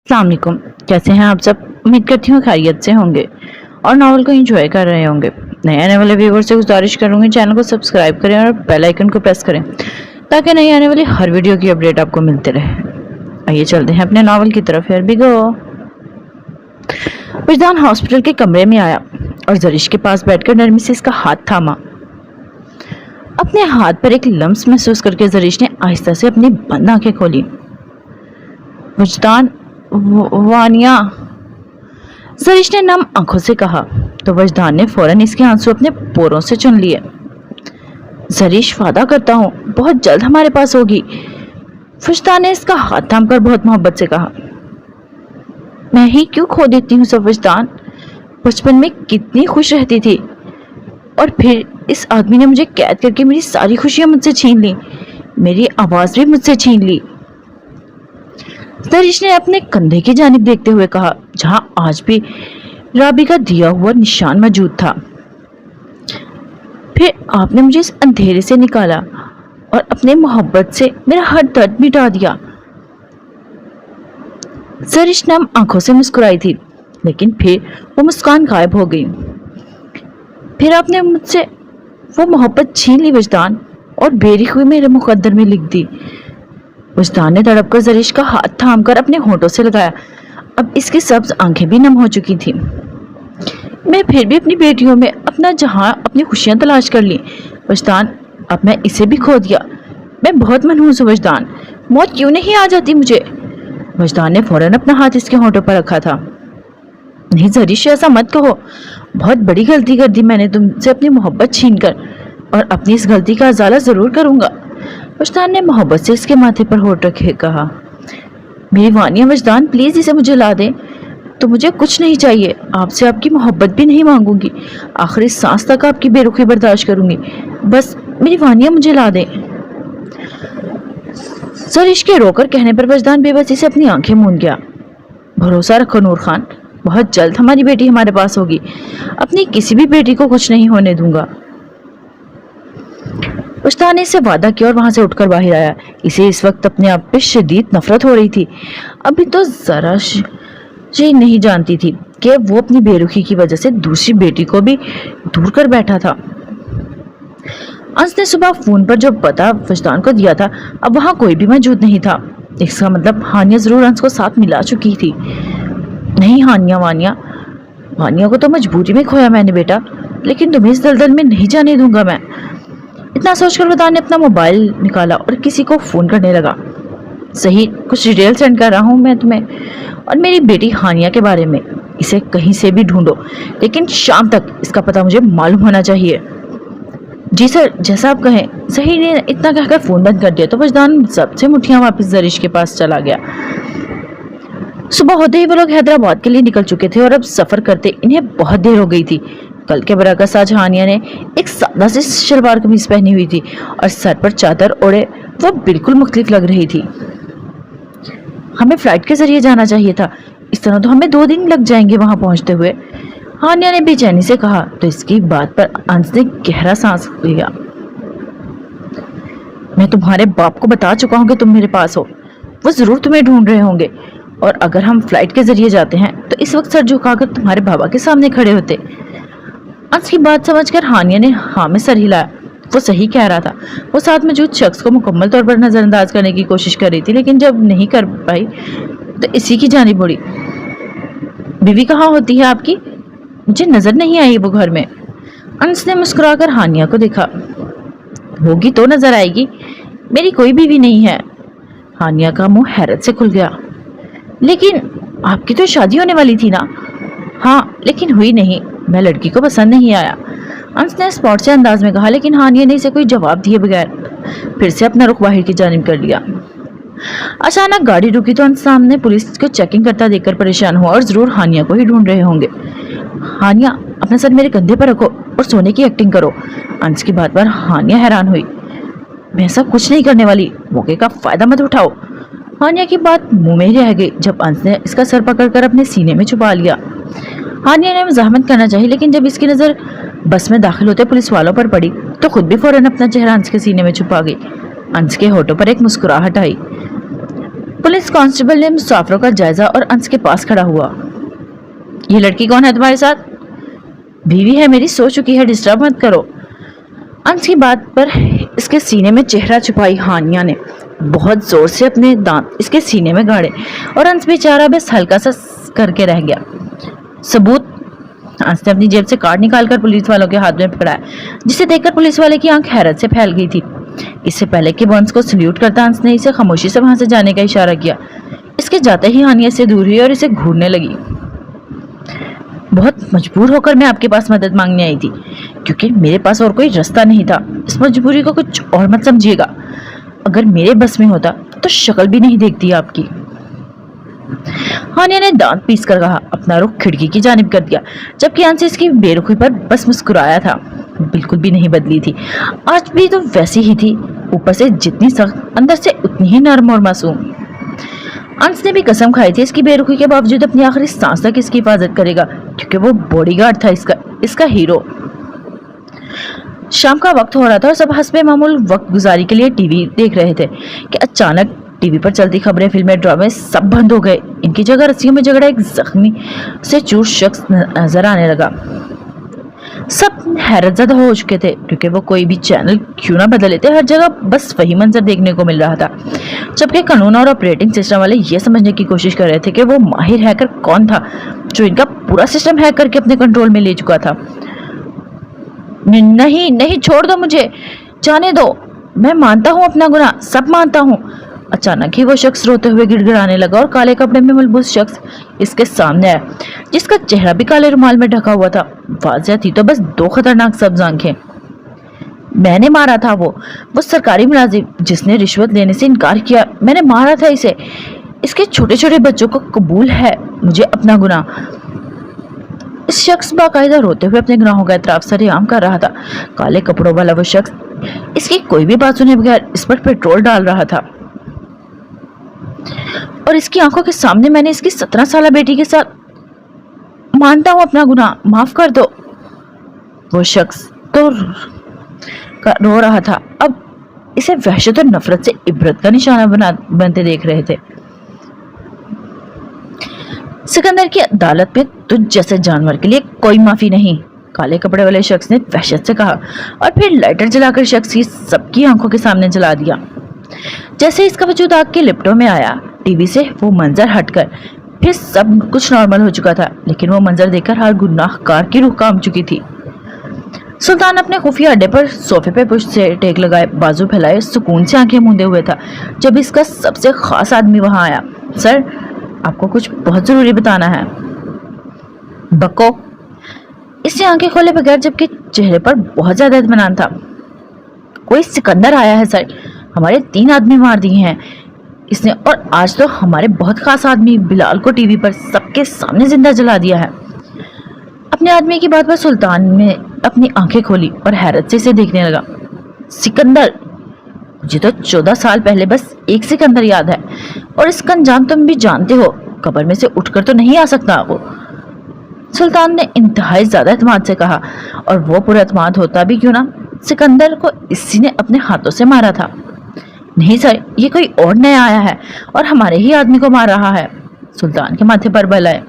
अस्सलाम वालेकुम। कैसे हैं आप सब? उम्मीद करती हूँ खैरियत से होंगे और नावल को एंजॉय कर रहे होंगे। नए आने वाले व्यूवर से गुजारिश करूंगी चैनल को सब्सक्राइब करें और बेल आइकन को प्रेस करें ताकि नई आने वाली हर वीडियो की अपडेट आपको मिलते रहे। आइए चलते हैं अपने नावल की तरफ। Here we go. Wijdan hospital के कमरे में आया और जरीश के पास बैठकर नरमी से इसका हाथ थामा। अपने हाथ पर एक लम्स महसूस करके जरीश ने आहिस्ता से अपनी बंद आंखें खोली। वजदान, वानिया, जरीश ने नम आंखों से कहा तो वजदान ने फौरन इसके आंसू अपने पोरों से चुन लिए। जरीश, वादा करता हूँ बहुत जल्द हमारे पास होगी। वजदान ने इसका हाथ थामकर बहुत मोहब्बत से कहा। मैं ही क्यों खो देती हूँ सब वजदान। बचपन में कितनी खुश रहती थी और फिर इस आदमी ने मुझे कैद करके मेरी सारी खुशियां मुझसे छीन ली, मेरी आवाज भी मुझसे छीन ली। जरीश ने अपने कंधे की जानिब देखते हुए कहा जहां आज भी राबी का दिया हुआ निशान मौजूद था। फिर आपने मुझे इस अंधेरे से निकाला और अपने मोहब्बत से मेरा हर दर्द मिटा दिया। जरीश नम आंखों से मुस्कुराई थी लेकिन फिर वो मुस्कान गायब हो गई। फिर आपने मुझसे वो मोहब्बत छीन ली वजदान और बेरी हुई मेरे मुकद्दर में लिख दी। वजदान ने तड़पकर जरीश का हाथ थामकर अपने होंठों से लगाया। अब इसकी सब्ज आंखें भी नम हो चुकी थी। मैं फिर भी अपनी बेटियों में अपना जहां अपनी खुशियां तलाश कर ली वजदान। अब मैं इसे भी खो दिया। मैं बहुत मनहूस हूँ वजदान। मौत क्यों नहीं आ जाती मुझे? वजदान ने फौरन अपना हाथ इसके होंठों पर रखा था। नहीं जरीश, ऐसा मत कहो। बहुत बड़ी गलती कर दी मैंने तुमसे अपनी मोहब्बत छीन कर, और अपनी इस गलती का अजाला जरूर करूंगा। वजदान ने मोहब्बत से इसके माथे पर होठ रखे कहा। मेरी वानिया वजदान, प्लीज इसे मुझे ला दे। तो मुझे कुछ नहीं चाहिए, आपसे आपकी मोहब्बत भी नहीं मांगूंगी, आखिरी सांस तक आपकी बेरुखी बर्दाश्त करूंगी। बस मेरी वानिया मुझे ला दे। जरीश के रोकर कहने पर वजदान बेबसी से अपनी आंखें मूंद गया। भरोसा रखो नूर खान, बहुत जल्द हमारी बेटी हमारे पास होगी। अपनी किसी भी बेटी को कुछ नहीं होने दूंगा। वजदान ने इससे वादा किया और वहां से उठकर बाहर आया। इसे इस वक्त अपने आप पे शदीद नफरत हो रही थी। अभी तो जरा जी नहीं जानती थी कि वो अपनी बेरुखी की वजह से दूसरी बेटी को भी दूर कर बैठा था। अंश ने सुबह फोन पर जो पता वजदान को दिया था अब वहां कोई भी मौजूद नहीं था। इसका मतलब हानिया जरूर अंश को साथ मिला चुकी थी। नहीं हानिया, वानिया को तो मजबूरी में खोया मैंने बेटा, लेकिन तुम्हें इस दलदल में नहीं जाने दूंगा मैं। इतना सोचकर वजदान ने अपना मोबाइल निकाला और किसी को फोन करने लगा। सही, कुछ डिटेल सेंड कर रहा हूँ मैं तुम्हें और मेरी बेटी हानिया के बारे में। इसे कहीं से भी ढूंढो, लेकिन शाम तक इसका पता मुझे मालूम होना चाहिए। जी सर, जैसा आप कहें। सही ने इतना कहकर फोन बंद कर दिया तो वजदान सबसे मुठ्ठियां वापस जरीश के पास चला गया। सुबह होते ही वो लोग हैदराबाद के लिए निकल चुके थे और अब सफर करते इन्हें बहुत देर हो गई थी। कल के बरकस आज हानिया ने एक सादा सी शलवार कमीज पहनी हुई थी और सर पर चादर ओढ़े वो बिल्कुल मुख्तलिफ लग रही थी। हमें फ्लाइट के जरिए जाना चाहिए था, इस तरह तो हमें 2 दिन लग जाएंगे वहां पहुंचते हुए, हानिया ने बेचैनी से कहा। तो इसकी बात पर अंश ने गहरा सांस लिया। मैं तुम्हारे बाप को बता चुका हूं कि तुम मेरे पास हो, वो जरूर तुम्हें ढूंढ रहे होंगे, और अगर हम फ्लाइट के जरिए जाते हैं तो इस वक्त सर झुकाकर तुम्हारे बाबा के सामने खड़े होते। अंश की बात समझकर हानिया ने हाँ में सर हिलाया। वो सही कह रहा था। वो साथ मौजूद शख्स को मुकम्मल तौर पर नजरअंदाज करने की कोशिश कर रही थी, लेकिन जब नहीं कर पाई तो इसी की जानिब मुड़ी। बीवी कहाँ होती है आपकी? मुझे नजर नहीं आई वो घर में। अंश ने मुस्कुराकर हानिया को देखा। होगी तो नजर आएगी, मेरी कोई बीवी नहीं है। हानिया का मुंह हैरत से खुल गया। लेकिन आपकी तो शादी होने वाली थी ना? हाँ, लेकिन हुई नहीं, मैं लड़की को पसंद नहीं आया, अंश ने स्पॉट से अंदाज में कहा। लेकिन हानिया ने इसे कोई जवाब दिए बगैर फिर से अपना रुख बाहर की जानिब कर लिया। अचानक गाड़ी रुकी तो अंश सामने पुलिस को चेकिंग करता देखकर परेशान हुआ और जरूर हानिया को ही ढूंढ रहे होंगे। हानिया, अपना सर मेरे कंधे पर रखो और सोने की एक्टिंग करो। अंश की बात पर हानिया हैरान हुई। मैं ऐसा कुछ नहीं करने वाली, मौके का फायदा मत उठाओ। हानिया की बात मुंह में ही रह गई जब अंश ने इसका सर पकड़कर अपने सीने में छुपा लिया। हानिया ने मज़ाहमत करना चाहिए, लेकिन जब इसकी नज़र बस में दाखिल होते पुलिस वालों पर पड़ी तो खुद भी फौरन अपना चेहरा अंश के सीने में छुपा गई। अंश के होठों पर एक मुस्कुराहट आई। पुलिस कांस्टेबल ने मुसाफिरों का जायजा और अंश के पास खड़ा हुआ। ये लड़की कौन है तुम्हारे साथ? बीवी है मेरी, सो चुकी है, डिस्टर्ब मत करो। अंश की बात पर इसके सीने में चेहरा छुपाई हानिया ने बहुत जोर से अपने दांत इसके सीने में गाड़े और अंश बेचारा बस हल्का सा करके रह गया। सबूत? अंश ने अपनी जेब से कार्ड निकालकर पुलिस वालों के हाथ में पकड़ाया, जिसे देखकर पुलिस वाले की आंख हैरत से फैल गई थी। इससे पहले कि वो अंश को सल्यूट करता, अंश ने इसे खामोशी से वहां से जाने का इशारा किया। इसके जाते ही हानिया से दूर हुई और इसे घूरने लगी। बहुत मजबूर होकर मैं आपके पास मदद मांगने आई थी, क्योंकि मेरे पास और कोई रास्ता नहीं था। इस मजबूरी को कुछ और मत समझिएगा। अगर मेरे बस में होता तो शक्ल भी नहीं देखती आपकी। हानिया ने दांत पीस कर कहा, अपना रुख खिड़की की जानिब कर दिया, जबकि अंश इसकी बेरुखी पर बस मुस्कुराया था। बिल्कुल भी नहीं बदली थी, आज भी तो वैसी ही थी, ऊपर से जितनी सख्त अंदर से उतनी ही नरम और मासूम। अंश ने भी कसम खाई थी इसकी बेरुखी के बावजूद अपनी आखिरी सांस तक इसकी हिफाजत करेगा, क्योंकि वो बॉडीगार्ड था इसका हीरो। शाम का वक्त हो रहा था और सब हस्बे मामूल वक्त गुजारी के लिए टीवी देख रहे थे कि अचानक टीवी पर चलती खबरें, फिल्में, ड्रामे सब बंद हो गए। इनकी जगह रस्सियों में जकड़ा एक जख्मी से चूर शख्स नजर आने लगा। सब हैरतज़दा हो चुके थे, क्योंकि वो कोई भी चैनल क्यों ना बदल लेते, हर जगह बस वही मंजर देखने को मिल रहा था। जबकि कानून और ऑपरेटिंग सिस्टम वाले ये समझने की कोशिश कर रहे थे कि वो माहिर हैकर कौन था जो इनका पूरा सिस्टम हैक करके अपने कंट्रोल में ले चुका था। नहीं नहीं, छोड़ दो, मुझे जाने दो, मैं मानता हूँ अपना गुनाह, सब मानता हूँ। अचानक ही वो शख्स रोते हुए गिड़गिड़ाने लगा और काले कपड़े में मलबूस शख्स इसके सामने आया, जिसका चेहरा भी काले रुमाल में ढका हुआ था। वाज़िह थी तो बस दो खतरनाक सब्ज आंखें। मैंने मारा था वो सरकारी मुलाजिम जिसने रिश्वत लेने से इनकार किया, मैंने मारा था इसे। इसके छोटे छोटे बच्चों को कबूल है मुझे अपना गुनाह। इस शख्स बाकायदा रोते हुए अपने गुनाहों का एतराफ सरेआम कर रहा था। काले कपड़ों वाला वो शख्स इसकी कोई भी बात सुने बगैर इस पर पेट्रोल डाल रहा था और इसकी आंखों के सामने मैंने इसकी 17 साल बेटी के साथ मानता हूं अपना गुनाह, माफ कर दो। वो शख्स तो रो रहा था, अब इसे वहशत और नफरत से इबरत का निशाना बनते देख रहे थे। सिकंदर की अदालत में तुझ जैसे जानवर के लिए कोई माफी नहीं, काले कपड़े वाले शख्स ने वहशत से कहा और फिर लाइटर जलाकर शख्स की सबकी आंखों के सामने जला दिया। जैसे इसका वजूद आग के लिपटों में आया, टीवी से वो मंजर हटकर फिर सब कुछ नॉर्मल हो चुका था, लेकिन वो मंजर देखकर हर गुनाहगार की रूह कांप चुकी थी। सुल्तान अपने खुफिया अड्डे पर सोफे पे पुष्ट से टेक लगाए, बाजू फैलाए, सुकून से आंखें मूंदे हुए था जब इसका सबसे खास आदमी वहां आया। सर, आपको कुछ बहुत जरूरी बताना है। बको। इससे आंखें खोले बगैर, जबकि चेहरे पर बहुत ज्यादा इत्मीनान था। कोई सिकंदर आया है सर, हमारे 3 आदमी मार दिए हैं इसने, और आज तो हमारे बहुत खास आदमी बिलाल को टीवी पर सबके सामने जिंदा जला दिया है। अपने आदमी की बात पर सुल्तान ने अपनी आंखें खोली और हैरत से इसे देखने लगा। सिकंदर? मुझे तो 14 साल पहले बस एक सिकंदर याद है, और इसका अंजाम तुम भी जानते हो, कब्र में से उठकर तो नहीं आ सकता वो। सुल्तान ने इंतहाई ज्यादा एतमाद से कहा, और वो पूरा एतमाद होता भी क्यों ना, सिकंदर को इसी ने अपने हाथों से मारा था। नहीं सर, ये कोई और नया आया है और हमारे ही आदमी को मार रहा है। सुल्तान के माथे पर बल आए।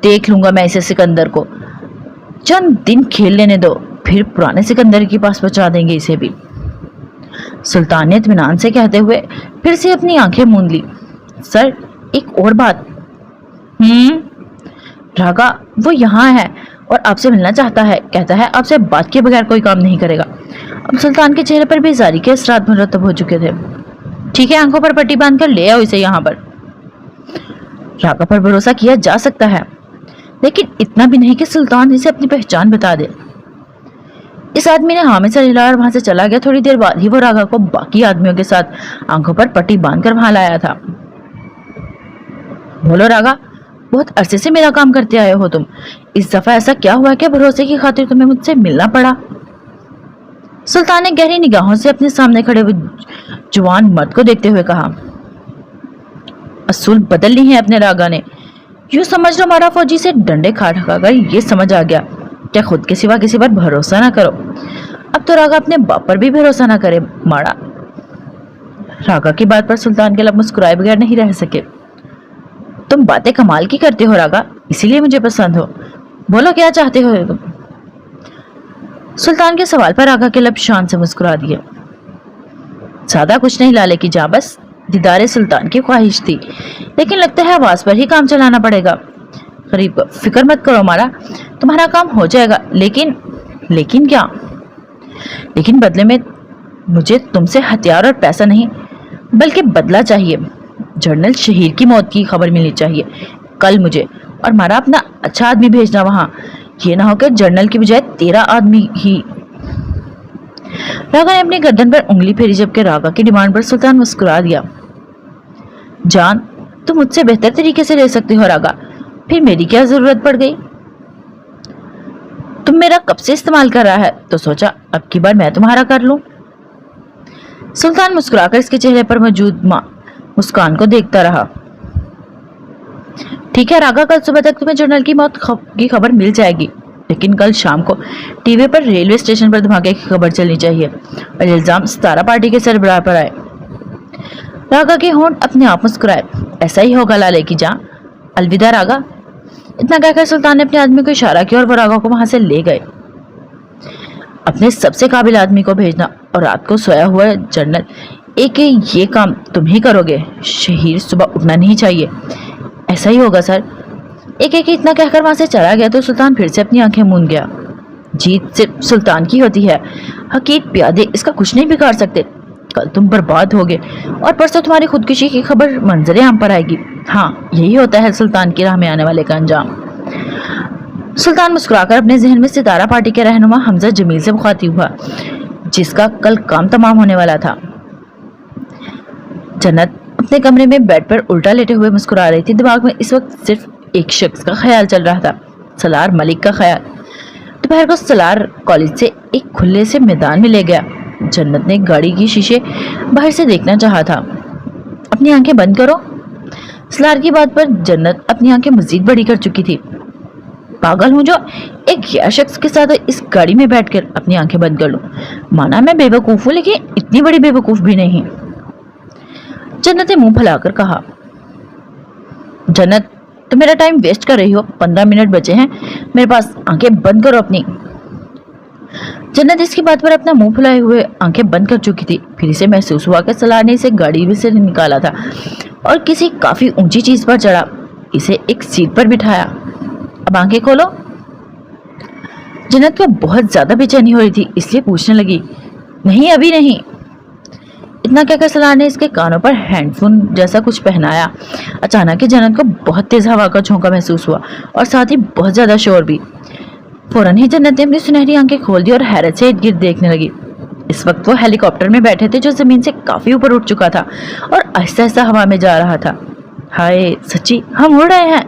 देख लूंगा मैं इसे सिकंदर को, चंद दिन खेल लेने दो, फिर पुराने सिकंदर के पास पहुंचा देंगे इसे भी। सुल्तान ने इत्मीनान से कहते हुए फिर से अपनी आंखें मूंद ली। सर, एक और बात। रागा, वो यहाँ है और आपसे मिलना चाहता है, कहता है आपसे बात के बगैर कोई काम नहीं करेगा। अब सुल्तान के चेहरे पर बेजारी के असरात मुरतब हो चुके थे। ठीक है, आंखों पर पट्टी बांध कर ले आओ इसे यहाँ पर। रागा पर भरोसा किया जा सकता है, लेकिन इतना भी नहीं कि सुल्तान इसे अपनी पहचान बता दे। इस आदमी ने हाँ में सर हिलाया और वहां से चला गया। थोड़ी देर बाद ही वो रागा को बाकी आदमियों के साथ आंखों पर पट्टी बांधकर वहां लाया था। बोलो रागा, बहुत अरसे से मेरा काम करते आए हो तुम, इस दफा ऐसा क्या हुआ कि भरोसे की खातिर तुम्हें मुझसे मिलना पड़ा? सुल्तान ने गहरी निगाहों से अपने सामने खड़े हुए जवान मर्द को देखते हुए कहा। असूल बदल ली है अपने रागा ने। यूं समझ लो मारा फौजी से डंडे खा कर ये समझ आ गया क्या खुद के सिवा किसी पर भरोसा ना करो। अब तो रागा अपने बाप पर भी भरोसा ना करे। मारा रागा की बात पर सुल्तान के लब मुस्कुराए बगैर नहीं रह सके। तुम बातें कमाल की करते हो रागा, इसीलिए मुझे पसंद हो। बोलो क्या चाहते हो तुम? सुल्तान के सवाल पर रागा के लब शान से मुस्कुरा दिए। ज्यादा कुछ नहीं लाले की जा, बस दीदारे सुल्तान की ख्वाहिश थी, लेकिन लगता है आवाज पर ही काम चलाना पड़ेगा। गरीब को फिक्र मत करो मारा, तुम्हारा काम हो जाएगा। लेकिन क्या? लेकिन बदले में मुझे तुमसे हथियार और पैसा नहीं, बल्कि बदला चाहिए। जनरल शहीर की मौत की खबर मिलनी चाहिए कल मुझे, और मारा अपना अच्छा आदमी भेजना वहां। ये ना हो कि जनरल की बजाय तेरा आदमी ही। रागा ने अपनी गर्दन पर उंगली फेरी, जबकि रागा की डिमांड पर सुल्तान मुस्कुरा दिया। जान तुम मुझसे बेहतर तरीके से ले सकते हो रागा, फिर मेरी क्या जरूरत पड़ गई? तुम मेरा कब से इस्तेमाल कर रहा है, तो सोचा अब की बार मैं तुम्हारा कर लूं। सुल्तान मुस्कुराकर इसके चेहरे पर मौजूद मुस्कान को देखता रहा। ठीक है रागा, कल सुबह तक तुम्हें जनरल की मौत की खबर मिल जाएगी, लेकिन कल शाम को टीवी पर रेलवे स्टेशन पर धमाके की खबर चलनी चाहिए और इल्जाम सितारा पार्टी के सरबराह पर आए। रागा के होंठ अपने आप मुस्कुराए। ऐसा ही होगा लाले की जान, अलविदा रागा। इतना कहकर सुल्तान ने अपने आदमी को इशारा किया और वो रागा को वहां से ले गए। अपने सबसे काबिल आदमी को भेजना और रात को सोया हुआ जनरल, एक ये काम तुम ही करोगे। शहीर सुबह उठना नहीं चाहिए। ऐसा ही होगा सर। एक इतना कहकर वहां से चला गया तो सुल्तान फिर से अपनी आंखें मूंद गया। जीत सिर्फ सुल्तान की होती है, हकीर प्यादे इसका कुछ नहीं बिगाड़ सकते। कल तुम बर्बाद होगे और परसों तुम्हारी खुदकुशी की खबर मंजरे आम पर आएगी। हाँ, यही होता है सुल्तान की राह में आने वाले का अंजाम। सुल्तान मुस्कुराकर अपने जहन में सितारा पार्टी के रहनुमा हमजा जमील से मुखातिब हुआ, जिसका कल काम तमाम होने वाला था। जन्नत अपने कमरे में बेड पर उल्टा लेटे हुए मुस्कुरा रही थी। दिमाग में इस वक्त सिर्फ एक शख्स का ख्याल चल रहा था, सलार मलिक का ख्याल। दोपहर को सलार कॉलेज से एक खुले से मैदान में ले गया। जन्नत ने गाड़ी की शीशे बाहर से देखना चाहा था। अपनी आंखें बंद करो। सलार की बात पर जन्नत अपनी आंखें मजीद बड़ी कर चुकी थी। पागल हूं जो एक गैर शख्स के साथ इस गाड़ी में बैठकर अपनी आंखें बंद कर लूं। माना मैं बेवकूफ हूं, लेकिन इतनी बड़ी बेवकूफ भी नहीं। जन्नत ने मुंह फैलाकर कहा। जन्नत तुम मेरा टाइम वेस्ट कर रही हो, 15 मिनट बचे हैं मेरे पास, आंखें बंद करो अपनी। जन्नत इसकी बात पर अपना मुंह फुलाए हुए आंखें बंद कर चुकी थी। फिर इसे महसूस हुआ कि सलार ने इसे गाड़ी में से निकाला था और किसी काफी ऊंची चीज पर चढ़ा, इसे एक सीट पर बिठाया। अब आंखें खोलो। जन्नत को बहुत ज्यादा बेचैनी हो रही थी, इसलिए पूछने लगी, नहीं अभी नहीं। इतना कहकर सलार ने इसके कानों पर हैंडफोन जैसा कुछ पहनाया। अचानक ही जन्नत को बहुत तेज हवा का झोंका महसूस हुआ और साथ ही बहुत ज्यादा शोर भी। फौरन ही जन्नत ने अपनी सुनहरी आंखें खोल दी और हैरत से इर्द गिर्द देखने लगी। इस वक्त वो हेलीकॉप्टर में बैठे थे जो जमीन से काफी ऊपर उठ चुका था और आहिस्ता आहिस्ता हवा में जा रहा था। हाय सच्ची हम उड़ रहे हैं।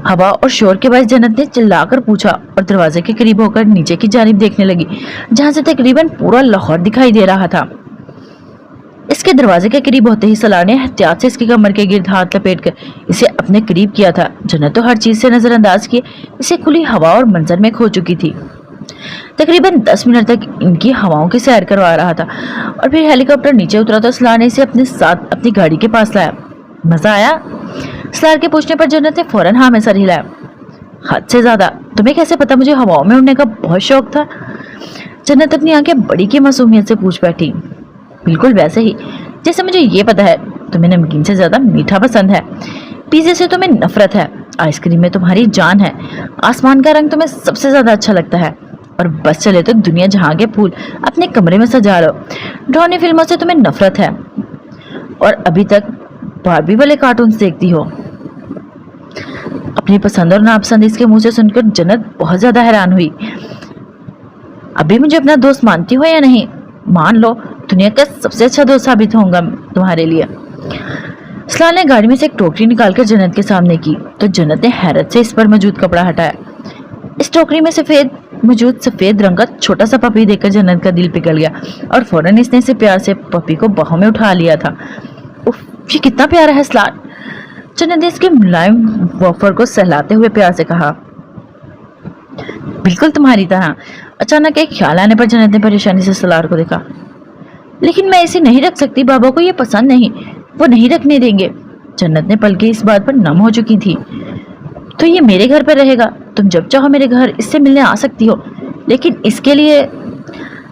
हवा और शोर के बाद जन्नत ने चिल्लाकर पूछा और दरवाजे के करीब होकर नीचे की जानिब देखने लगी, जहां से तकरीबन पूरा लाहौर दिखाई दे रहा था। इसके दरवाजे के करीब होते ही सलार ने एहतियात से इसकी कमर के गिर्द हाथ लपेटकर इसे अपने करीब किया था। जन्नत तो हर चीज से नजरअंदाज किए इसे खुली हवा और मंजर में खो चुकी थी। तकरीबन 10 मिनट तक इनकी हवाओं की सैर करवा रहा था और फिर हेलीकॉप्टर नीचे उतरा तो सलार ने इसे अपने साथ अपनी गाड़ी के पास लाया। मजा आया? सलार के पूछने पर जन्नत ने फौरन हाँ में सर हिलाया। हद से ज्यादा। तुम्हें कैसे पता मुझे हवाओं में उड़ने का बहुत शौक था? जन्नत अपनी आंखें बड़ी की मासूमियत से पूछ बैठी। बिल्कुल वैसे ही जैसे मुझे ये पता है तुम्हें नमकीन से ज्यादा मीठा पसंद है, पिज़्ज़े से तुम्हें नफरत है, आइसक्रीम में तुम्हारी जान है, आसमान का रंग तुम्हें सबसे ज्यादा अच्छा लगता है और बस चले तो दुनिया जहां के फूल अपने कमरे में सजा लो। ड्रामे फिल्मों से तुम्हें नफरत है और अभी तक बारबी वाले कार्टून्स देखती हो। अपनी पसंद और नापसंद इसके मुंह से सुनकर जन्नत बहुत ज्यादा हैरान हुई। अभी मुझे अपना दोस्त मानती हो या नहीं? मान लो दुनिया का सबसे अच्छा दोस्त साबित होऊंगा तुम्हारे लिए। सलार ने गाड़ी में से एक टोकरी निकालकर जन्नत के सामने की तो जन्नत ने हैरत से इस पर मौजूद कपड़ा हटाया। इस टोकरी में मौजूद सफेद रंग का छोटा सा पपी देखकर जन्नत का दिल पिघल गया और फौरन इसने इसे प्यार से पपी को बाहों में उठा लिया था। उफ, ये कितना प्यारा है सलार। जन्नत ने इसके मुलायम वॉफर को सहलाते हुए प्यार से कहा। बिल्कुल तुम्हारी तरह। अचानक एक ख्याल आने पर जन्नत ने परेशानी से सलार को देखा। लेकिन मैं इसे नहीं रख सकती, बाबा को ये पसंद नहीं, वो नहीं रखने देंगे। जन्नत ने पलकें इस बात पर नम हो चुकी थी। तो ये मेरे घर पर रहेगा, तुम जब चाहो मेरे घर इससे मिलने आ सकती हो, लेकिन इसके लिए।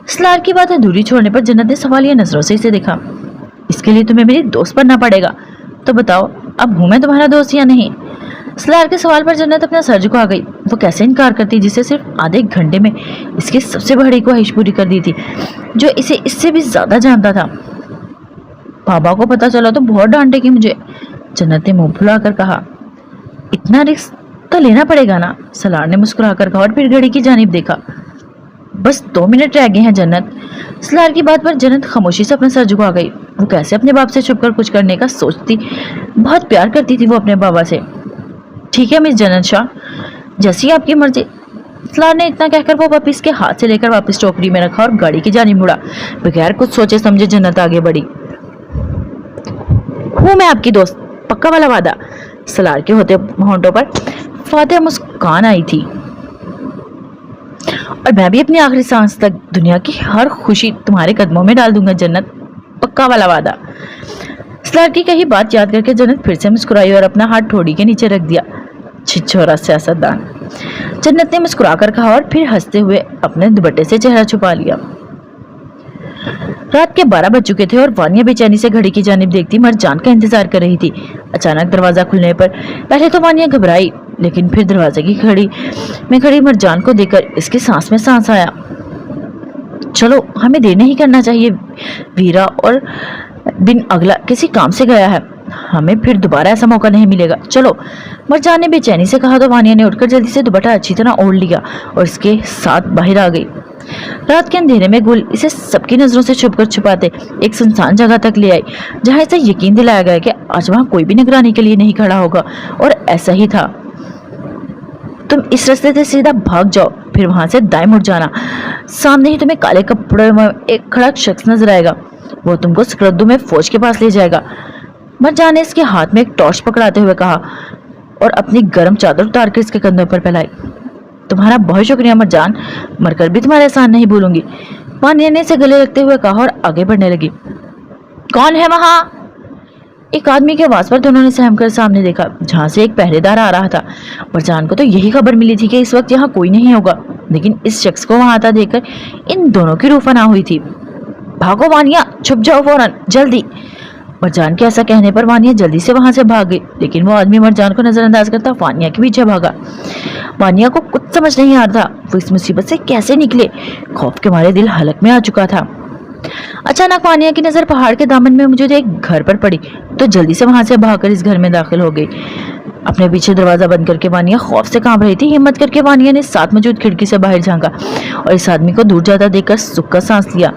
सलार की बात अधूरी छोड़ने पर जन्नत ने सवालिया नजरों से इसे देखा। इसके लिए तुम्हें मेरी दोस्त बनना पड़ेगा। तो बताओ, अब हूं मैं तुम्हारा दोस्त या नहीं? सलार के सवाल पर जन्नत अपना सर झुका गई। वो कैसे इनकार करती जिसे सिर्फ आधे घंटे में इसकी सबसे बड़ी ख्वाहिश पूरी कर दी थी, जो इसे इससे भी ज्यादा जानता था। बाबा को पता चला तो बहुत डांटेगी मुझे, जन्नत ने मुंह फुलाकर कहा। इतना रिस्क तो लेना पड़ेगा ना, सलार ने मुस्कुराकर कहा और फिर घड़ी की जानिब देखा। बस 2 मिनट रह गए हैं जन्नत। सलार की बात पर जन्नत खामोशी से अपना सर झुका गई। वो कैसे अपने बाप से छुपकर कुछ करने का सोचती, बहुत प्यार करती थी वो अपने बाबा से। ठीक है मिस जन्नत शाह, जैसी आपकी मर्जी। सलार ने इतना कहकर वो वापिस के हाथ से लेकर वापस टोकरी में रखा और गाड़ी की जानिब मुड़ा। बगैर कुछ सोचे समझे जन्नत आगे बढ़ी। हूँ मैं आपकी दोस्त, पक्का वाला वादा। सलार के होते होंठों पर फातिहा मुस्कान आई थी। और मैं भी अपनी आखिरी सांस तक दुनिया की हर खुशी तुम्हारे कदमों में डाल दूंगा जन्नत, पक्का वाला वादा। सलार की कही बात याद करके जन्नत फिर से मुस्कुराई और अपना हाथ ठोड़ी के नीचे रख दिया। छिछोरा सियासतदान, जन्नत ने मुस्कुराकर कहा और फिर हंसते हुए अपने दुपट्टे से चेहरा छुपा लिया। रात के 12 बज चुके थे और वानिया बेचैनी से घड़ी की जानिब देखती मरजान का इंतजार कर रही थी। अचानक दरवाजा खुलने पर पहले तो वानिया घबराई, लेकिन फिर दरवाजे की घड़ी में खड़ी मरजान को देखकर इसके सांस में सांस आया। चलो, हमें देर नहीं करना चाहिए, वीरा और बिन अगला किसी काम से गया है, हमें फिर दोबारा ऐसा मौका नहीं मिलेगा, चलो। मरजान ने बेचैनी से कहा तो वानिया ने उठकर जल्दी से दुपट्टा अच्छी तरह ओढ़ लिया और इसके साथ बाहर आ गई। रात के अंधेरे में गुल इसे सबकी नजरों से छुपकर छुपाते एक सुनसान जगह तक ले आई, जहां इसे यकीन दिलाया गया कि आज वहां कोई भी निगरानी के लिए नहीं खड़ा होगा, और ऐसा ही था। तुम इस रास्ते से सीधा भाग जाओ, फिर वहां से दाएं मुड़ जाना, सामने ही तुम्हें काले कपड़े में एक खड़ा शख्स नजर आएगा, वो तुमको स्क्रद्दू में फौज के पास ले जाएगा। मरजान ने इसके हाथ में एक टॉर्च पकड़ाते हुए कहा और अपनी गर्म चादर उतार कर इसके कंधों पर फैलाई। तुम्हारा बहुत शुक्रिया मरजान, मरकर भी तुम्हारे एहसान नहीं भूलूंगी, वानिया ने इसे गले लगते हुए कहा और आगे बढ़ने लगी। कौन है वहां? एक आदमी की आवाज पर दोनों ने सहम कर सामने देखा, जहां से एक पहरेदार आ रहा था। मरजान को तो यही खबर मिली थी कि इस वक्त यहाँ कोई नहीं होगा, लेकिन इस शख्स को वहां आता देखकर इन दोनों की रूह फना हुई थी। भागो वानिया, छुप जाओ फौरन, जल्दी। मरजान के ऐसा कहने पर वानिया जल्दी से वहां से भाग गई, लेकिन वो आदमी मरजान को नजरअंदाज करता वानिया के पीछे भागा। वानिया को कुछ समझ नहीं आ रहा था वो इस मुसीबत से कैसे निकले, खौफ के मारे दिल हलक में आ चुका था। अचानक वानिया की नजर पहाड़ के दामन में मौजूद एक घर पर पड़ी, तो जल्दी से वहां से भागकर इस घर में दाखिल हो गई। अपने पीछे दरवाजा बंद करके वानिया खौफ से कांप रही थी। हिम्मत करके वानिया ने साथ मौजूद खिड़की से बाहर झांका और इस आदमी को दूर जाता देखकर सुख का सांस लिया।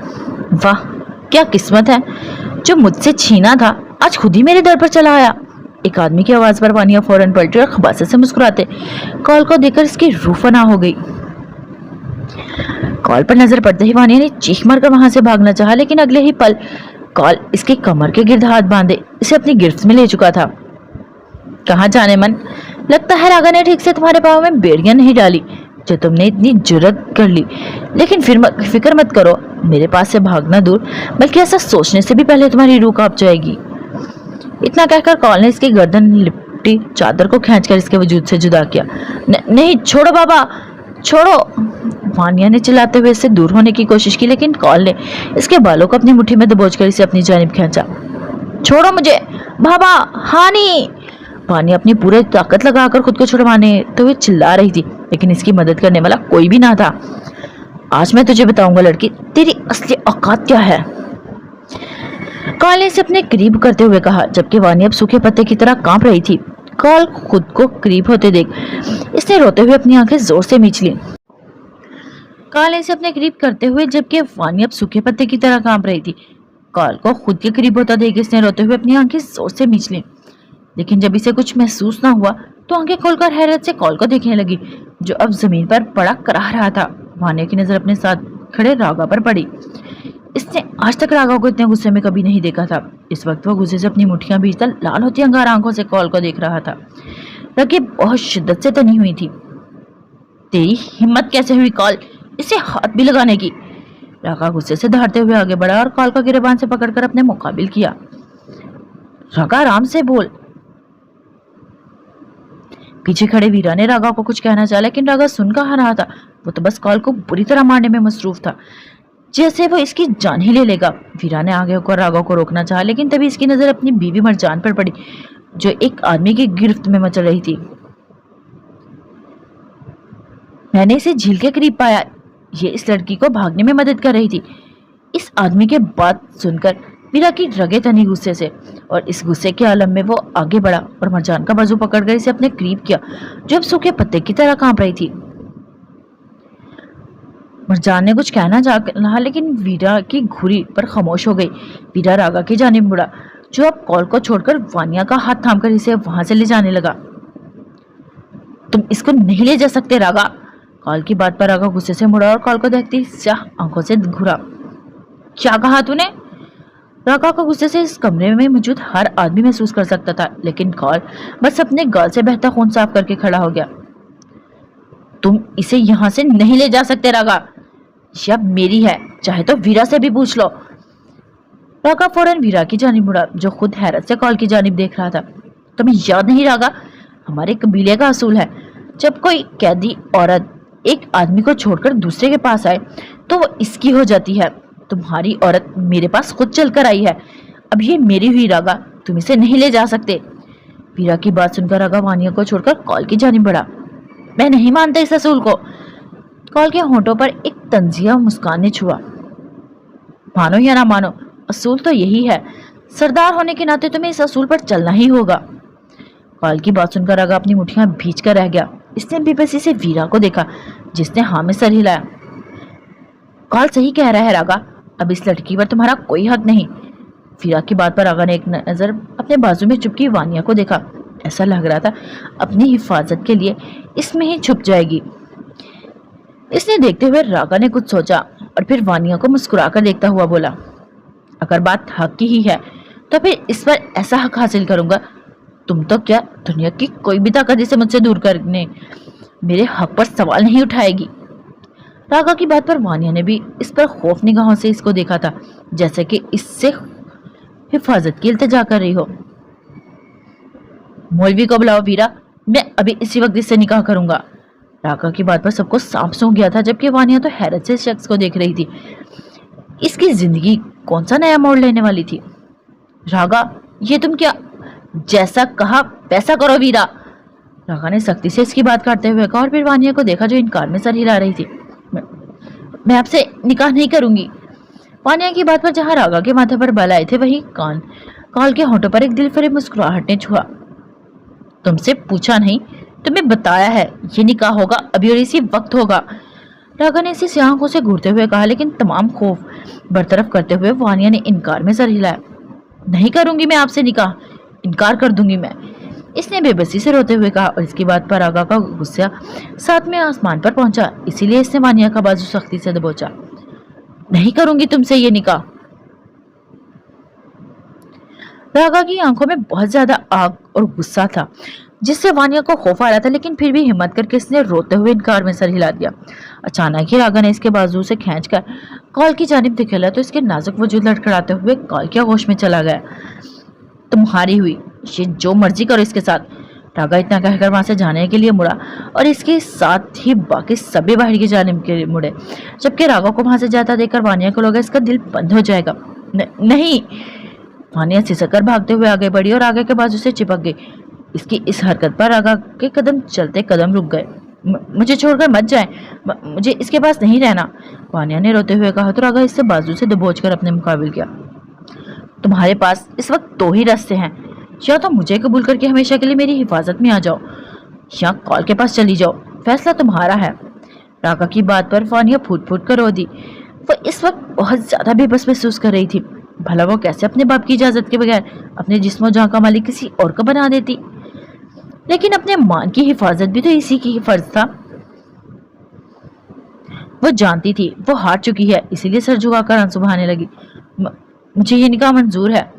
वाह, क्या किस्मत है, जो मुझसे छीना था आज खुद ही मेरे दर पर चला आया। एक आदमी की आवाज पर वानिया फौरन पलटी और खबासत से मुस्कुराते कॉल को देखकर इसकी रूह फना हो गई। कॉल पर नजर पड़ते ही वानिया ने चीख मारकर वहां से भागना चाहा, लेकिन अगले ही पल कॉल इसके कमर के गिर्द हाथ बांधे इसे अपनी गिरफ्त में ले चुका था। कहाँ जाने मन, लगता है रागा ने ठीक से तुम्हारे पाँव में बेड़ियां नहीं डाली जो तुमने इतनी जुर्रत कर ली। लेकिन फिक्र मत करो, मेरे पास से भागना दूर, बल्कि ऐसा सोचने से भी पहले तुम्हारी रूह कांप जाएगी। इतना कहकर कॉल ने इसकी गर्दन लिपटी चादर को खींचकर इसके वजूद से जुदा किया। नहीं, छोड़ो बाबा, छोड़ो। वानिया ने चिल्लाते हुए इससे दूर होने की कोशिश की, लेकिन कॉल ने इसके बालों को अपनी मुट्ठी में दबोचकर इसे अपनी जानिब खींचा। छोड़ो मुझे बाबा, हानि। वानिया अपनी पूरी ताकत लगाकर खुद को छुड़वाने तो वे चिल्ला रही थी, लेकिन इसकी मदद करने वाला कोई भी ना था। आज मैं तुझे बताऊंगा लड़की, तेरी असली औकात क्या है। कॉल ने इसे अपने करीब करते हुए कहा, जबकि वानिया अब सूखे पत्ते की तरह कांप रही थी। कॉल खुद को करीब होते देख इसने रोते हुए अपनी आंखें जोर से मीच ली। कॉल ने इसे अपने करीब करते हुए, जबकि वानिया अब सूखे पत्ते की तरह कांप रही थी। कॉल को खुद के करीब होता देख इसने रोते हुए अपनी आंखें जोर से मीच ली, लेकिन जब इसे कुछ महसूस ना हुआ तो आंखें खोलकर हैरत से कॉल को देखने लगी, जो अब जमीन पर पड़ा कराह रहा था। वानिया की नजर अपने साथ खड़े रागा पर पड़ी। इसने आज तक रागा को इतने गुस्से में कभी नहीं देखा था। इस वक्त वो गुस्से से अपनी मुट्ठियां भीजकर लाल होती अंगार आंखों से कॉल को देख रहा था। रकीब बहुत शिद्दत से तनी हुई थी। तेरी हिम्मत कैसे हुई कॉल, इसे हाथ भी लगाने की? रागा गुस्से से दहाड़ते हुए आगे बढ़ा और कॉल का गिरेबान से पकड़कर अपने मुकाबिल किया। रागा आराम से बोल। पीछे खड़े वीरा ने रागा को कुछ कहना चाहा, लेकिन रागा सुन कहा रहा था। वो तो बस कॉल को बुरी तरह मारने में मसरूफ था, जैसे वो इसकी जान ही ले लेगा। वीरा ने आगे होकर रागा को रोकना चाहा, लेकिन तभी इसकी नजर अपनी बीवी मरजान पर पड़ी, जो एक आदमी की गिरफ्त में मचल रही थी। मैंने इसे झील के करीब पाया, ये इस लड़की को भागने में मदद कर रही थी। इस आदमी के बात सुनकर वीरा की रगे तनी गुस्से से, और इस गुस्से के आलम में वो आगे बढ़ा और मरजान का बाजू पकड़कर इसे अपने करीब किया, जो अब सूखे पत्ते की तरह कांप रही थी। मरजान ने कुछ कहना चाहा, लेकिन वीरा की घुरी पर खामोश हो गई। वीरा रागा की जानिब मुड़ा, जो अब कॉल को छोड़कर वानिया का हाथ थामकर इसे वहां से ले जाने लगा। तुम इसको नहीं ले जा सकते रागा। कॉल की बात पर रागा गुस्से से मुड़ा और कॉल को देखती स्याह आंखों से घुरा। क्या कहा तूने? रागा को गुस्से से इस कमरे में मौजूद हर आदमी महसूस कर सकता था, लेकिन कॉल बस अपने गाल से बहता खून साफ करके खड़ा हो गया। तुम इसे यहां से नहीं ले जा सकते रागा, ये अब मेरी है, चाहे तो वीरा से भी पूछ लो। रागा फौरन वीरा की जानिब मुड़ा, जो खुद हैरत से कॉल की जानिब देख रहा था। तुम्हें याद नहीं रागा, हमारे कबीले का असूल है, जब कोई कैदी औरत एक आदमी को छोड़कर दूसरे के पास आए तो वो इसकी हो जाती है। तुम्हारी औरत मेरे पास खुद चलकर आई है, अब ये मेरी हुई रागा, तुम इसे नहीं ले जा सकते। वीरा की बात सुनकर रागा वानिया को छोड़कर कॉल की जानिब बढ़ा। मैं नहीं मानता इस असूल को। कॉल के होंठों पर एक तंजिया मुस्कान ने छुआ। मानो या ना मानो, असूल तो यही है, सरदार होने के नाते तुम्हें इस असूल पर चलना ही होगा। कॉल की बात सुनकर रागा अपनी मुट्ठियां भींच कर रह गया। इसने बेबसी से वीरा को देखा, जिसने हाँ में सर हिलाया। कॉल सही कह रहा है रागा, अब इस लड़की पर तुम्हारा कोई हक नहीं। वीरा की बात पर रागा ने एक नजर अपने बाजू में चुपकी वानिया को देखा। ऐसा लग रहा था अपनी हिफाजत के लिए इसमें ही छुप जाएगी। इसने देखते हुए रागा ने कुछ सोचा और फिर वानिया को मुस्कुराकर देखता हुआ बोला, अगर बात हक की ही है तो फिर इस पर ऐसा हक हासिल करूंगा, तुम तो क्या दुनिया की कोई भी ताकत इसे मुझसे दूर करने मेरे हक पर सवाल नहीं उठाएगी। रागा की बात पर वानिया ने भी इस पर खौफ निगाहों से इसको देखा था, जैसे कि इससे हिफाजत की इल्तिजा कर रही हो। मौलवी को बुलाओ वीरा, मैं अभी इसी वक्त इससे निकाह करूंगा। रागा की बात पर सबको सांप सूंघ गया था, जबकि वानिया तो हैरत से इस शख्स को देख रही थी। इसकी जिंदगी कौन सा नया मोड़ लेने वाली थी। रागा, ये तुम क्या, जैसा कहा वैसा करो वीरा। रागा ने सख्ती से इसकी बात काटते हुए कहा और फिर वानिया को देखा, जो इनकार में सर हिला रही थी। मैं आपसे निकाह नहीं करूंगी। वानिया की बात पर जहां रागा के माथे पर बल आए थे, वहीं कॉल के होंठों पर एक दिलफरेब मुस्कुराहट ने छुआ। तुमसे पूछा नहीं, तुम्हें बताया है, ये निकाह होगा अभी और इसी वक्त होगा। रागा ने इसी आंखों से घूरते हुए कहा, लेकिन तमाम खौफ बरतरफ करते हुए वानिया ने इनकार में सर हिलाया। नहीं करूंगी मैं आपसे निकाह, इनकार कर दूंगी मैं, इसने बेबसी से रोते हुए कहा। और इसकी बात पर रागा का गुस्सा साथ में आसमान पर पहुंचा, इसीलिए इसने वानिया का बाजू सख्ती से दबोचा। नहीं करूंगी तुमसे ये निकाह। रागा की आंखों में बहुत ज्यादा आग और गुस्सा था, जिससे वानिया को खौफ आ रहा था, लेकिन फिर भी हिम्मत करके इसने रोते हुए इनकार में सर हिला दिया। अचानक ही रागा ने इसके बाजू से खींचकर कॉल की जानिब दिखेला तो इसके नाजुक वजूद लड़खड़ाते हुए कॉल के आगोश में चला गया। तुम्हारी हुई, ये जो मर्जी करो इसके साथ। रागा इतना कहकर वहां से जाने के लिए मुड़ा और इसके साथ ही बाकी सभी बाहर की जानिब के मुड़े, जबकि रागा को वहां से जाता देखकर वानिया को लगा इसका दिल बंद हो जाएगा। नहीं। वानिया सिसककर भागते हुए आगे बढ़ी और आगे के बाजू से चिपक गई। इसकी इस हरकत पर रागा के कदम चलते कदम रुक गए। मुझे छोड़कर मत जाए, मुझे इसके पास नहीं रहना, वानिया ने रोते हुए कहा तो रागा इससे बाजू से दबोचकर अपने मुकाबिल किया। तुम्हारे पास इस वक्त दो ही रास्ते हैं, या तो मुझे कबूल करके हमेशा के लिए मेरी हिफाजत में आ जाओ, या कॉल के पास चली जाओ, फैसला तुम्हारा है। रागा की बात पर वानिया फूट फूट कर रो दी। वो इस वक्त बहुत ज्यादा बेबस महसूस कर रही थी। भला वो कैसे अपने बाप की इजाजत के बगैर अपने जिस्म जहां का मालिक किसी और को बना देती, लेकिन अपने मान की हिफाजत भी तो इसी की फर्ज था। वो जानती थी वो हार चुकी है, इसीलिए सर झुकाकर आंसू बहाने लगी। मुझे ये निकाह मंजूर है,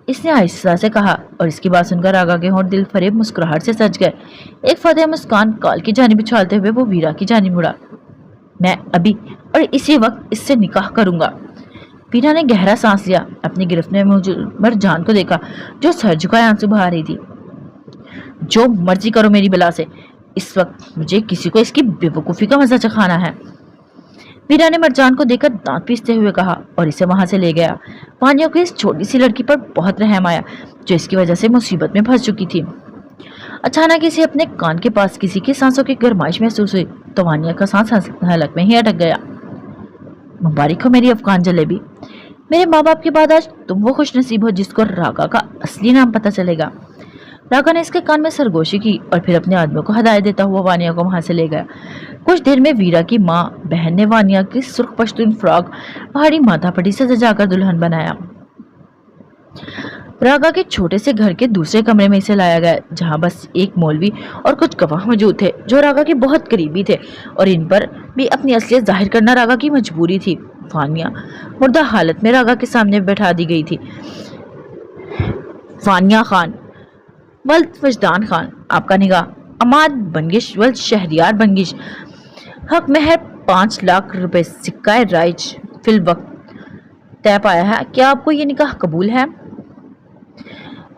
इसने आहिस्ता से कहा। और इसकी बात सुनकर रागा के होंठ दिल फरेब मुस्कुराहट से सज गए। एक फतेह मुस्कान कॉल की जानिब उछालते हुए वो वीरा की जानिब मुड़ा। मैं अभी और इसी वक्त इससे निकाह करूंगा। वीरा ने गहरा सांस लिया, अपनी गिरफ्त में मरजान को देखा जो सर झुकाए आंसू बहा रही थी। जो मर्जी करो मेरी बला से, इस वक्त मुझे किसी को इसकी बेवकूफ़ी का मजा चखाना है। वीरा ने मरजान को देखकर दांत पीसते हुए कहा और इसे वहां से ले गया। वानिया को इस छोटी सी लड़की पर बहुत रहम आया जो इसकी वजह से मुसीबत में फंस चुकी थी। अचानक इसे अपने कान के पास किसी की सांसों की गरमाइश महसूस हुई तो वानिया का सांस हलक में ही अटक गया। मुबारक हो मेरी अफगान जलेबी, मेरे माँ बाप के बाद आज तुम वो खुश नसीब हो जिसको रागा का असली नाम पता चलेगा। रागा ने इसके कान में सरगोशी की और फिर अपने आदमियों को हदायत देता हुआ वानिया को वहां से ले गया। कुछ देर में वीरा की माँ बहन ने वानिया की सुर्ख पश्तून फ्रॉक पहाड़ी माथा पट्टी से सजाकर दुल्हन बनाया। रागा के छोटे से घर के दूसरे कमरे में इसे लाया गया जहां बस एक मौलवी और कुछ गवाह मौजूद थे जो रागा के बहुत करीबी थे और इन पर भी अपनी असलियत जाहिर करना रागा की मजबूरी थी। वानिया मुर्दा हालत में रागा के सामने बैठा दी गई थी। वानिया खान वल्द वजदान खान, आपका निगाह अमाद बंगिश वल्द शहरियार बंगिश, हक महर 5 लाख रुपए सिक्का राइज फिल वक्त तय पाया है। क्या आपको ये निकाह कबूल है?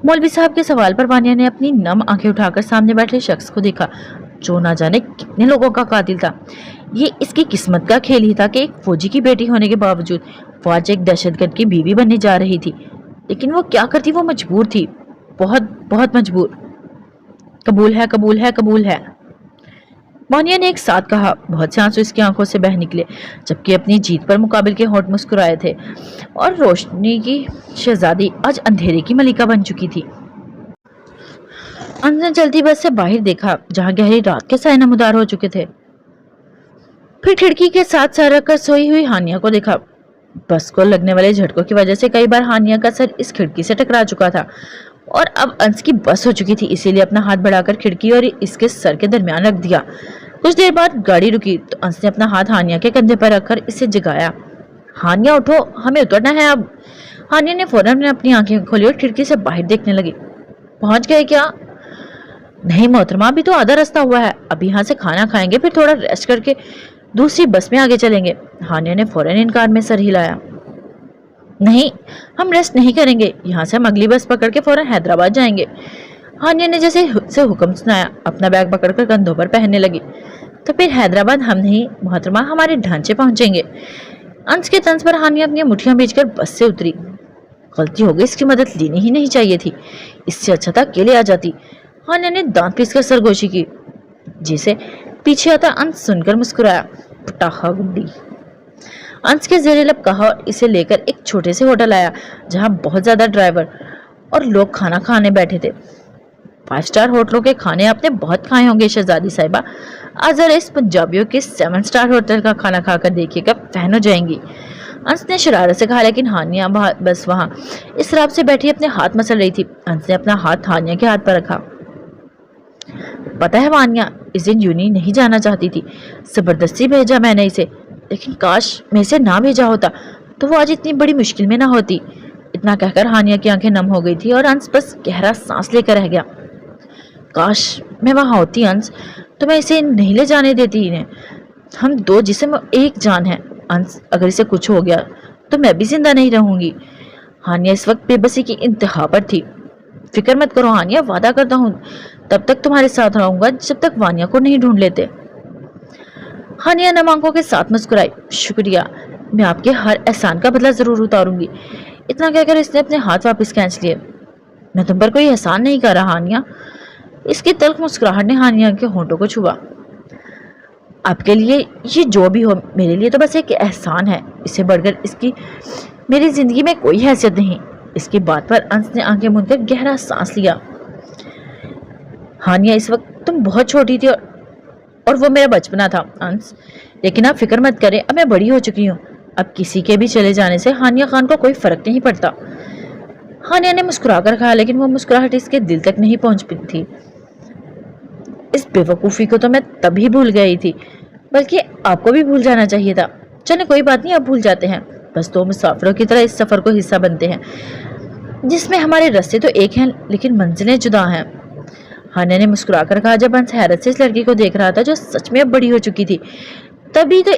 मौलवी साहब के सवाल पर वानिया ने अपनी नम आंखें उठाकर सामने बैठे शख्स को देखा जो ना जाने कितने लोगों का कातिल था। ये इसकी किस्मत का खेल ही था कि एक फौजी की बेटी होने के बावजूद वो आज एक दहशतगर्द की बीवी बनने जा रही थी। लेकिन वो क्या करती, वो मजबूर थी, बहुत बहुत मजबूर। कबूल है, कबूल है, कबूल है, वानिया ने एक साथ कहा। बहुत से आंसू इसकी आंखों से बह निकले जबकि अपनी जीत पर मुकाबिल के होंठ मुस्कुराए थे और रोशनी की शहजादी आज अंधेरे की मलिका बन चुकी थी। अंश ने जल्दी बस से बाहर देखा जहां गहरी रात के साए नमदार हो चुके थे। फिर खिड़की के साथ सर रखकर सोई हुई हानिया को देखा। बस को लगने वाले झटकों की वजह से कई बार हानिया का सर इस खिड़की से टकरा चुका था और अब अंश की बस हो चुकी थी, इसीलिए अपना हाथ बढ़ाकर खिड़की और इसके सर के दरमियान रख दिया। कुछ देर बाद गाड़ी रुकी तो अंश ने अपना हाथ हानिया के कंधे पर रखकर इसे जगाया। हानिया उठो, हमें उतरना है अब। हानिया ने फौरन अपनी आंखें खोली और खिड़की से बाहर देखने लगी। पहुंच गए क्या? नहीं मोहतरमा, अभी तो आधा रास्ता हुआ है। अब यहाँ से खाना खाएंगे, फिर थोड़ा रेस्ट करके दूसरी बस में आगे चलेंगे। हानिया ने फौरन इनकार में सर हिलाया। नहीं, हम रेस्ट नहीं करेंगे, यहाँ से हम अगली बस पकड़ के फौरन हैदराबाद जाएंगे। हानिया ने जैसे से हुक्म सुनाया अपना बैग पकड़कर कंधों पर पहनने लगी। तो फिर हैदराबाद हम नहीं मोहतरमा, हमारे ढांचे पहुंचेंगे। अंश के तंज पर हानिया अपनी मुठ्ठियां बेचकर बस से उतरी। गलती हो गई, इसकी मदद लेनी ही नहीं चाहिए थी, इससे अच्छा था अकेले आ जाती। हानिया ने दांत पीसकर सरगोशी की जिसे पीछे आता अंश सुनकर मुस्कुराया। पटाखा गुड्डी, अंश के जेरे लब कहा और इसे लेकर एक छोटे से होटल आया जहां बहुत ज्यादा ड्राइवर और लोग खाना खाने बैठे थे। 5 स्टार होटलों के खाने आपने बहुत खाए होंगे शहजादी साहिबा, आज जरा इस पंजाबियों के 7 स्टार होटल का खाना खाकर देखिएगा, फैन हो जाएंगी। अंश ने शरारत से कहा, लेकिन हानिया बस वहां इस रात से बैठी अपने हाथ मसल रही थी। अंश ने अपना हाथ हानिया के हाथ पर रखा। पता है वानिया, इस दिन यूनी नहीं जाना चाहती थी, जबरदस्ती भेजा मैंने इसे, लेकिन काश मैं इसे ना भेजा होता तो वो आज इतनी बड़ी मुश्किल में ना होती। इतना कहकर हानिया की आंखें नम हो गई थी और अंश बस गहरा सांस लेकर रह गया। काश मैं वहां होती अंश, तो मैं इसे नहीं ले जाने देती इन्हें। हम दो जिस्म एक जान है अंश, अगर इसे कुछ हो गया तो मैं भी जिंदा नहीं रहूंगी। हानिया इस वक्त बेबसी की इंतहा पर थी। फिक्र मत करो हानिया, वादा करता हूँ तब तक तुम्हारे साथ रहूंगा जब तक वानिया को नहीं ढूंढ लेते। हानिया नम आंखों के साथ मुस्कुराई। शुक्रिया, मैं आपके हर एहसान का बदला जरूर उतारूंगी। इतना कहकर इसने अपने हाथ वापस खींच लिए। मैं तुम पर कोई एहसान नहीं कर रहा हानिया। इसकी तल्ख मुस्कुराहट ने हानिया के होंठों को छुआ। आपके लिए ये जो भी हो, मेरे लिए तो बस एक एहसान है, इससे बढ़कर इसकी मेरी जिंदगी में कोई हैसियत नहीं। इसकी बात पर अंश ने आंखें मूंदकर गहरा सांस लिया। हानिया, इस वक्त तुम बहुत छोटी थी और वो मेरा बचपना था अंश, लेकिन आप फिक्र मत करें, अब मैं बड़ी हो चुकी हूँ। अब किसी के भी चले जाने से हानिया खान को कोई फर्क नहीं पड़ता। हानिया ने मुस्कुराकर कहा, लेकिन वो मुस्कुराहट इसके दिल तक नहीं पहुंच थी। इस बेवकूफ़ी को तो मैं तभी भूल गई थी, बल्कि आपको भी भूल जाना चाहिए था। चलो कोई बात नहीं, अब भूल जाते हैं। बस 2 मुसाफिरों की तरह इस सफ़र को हिस्सा बनते हैं जिसमें हमारे रास्ते तो एक हैं लेकिन मंजिलें जुदा हैं। हानिया ने मुस्कुराकर कहा जब अंश हैरत से इस लड़की को देख रहा था जो सच में अब बड़ी हो चुकी थी। तभी तो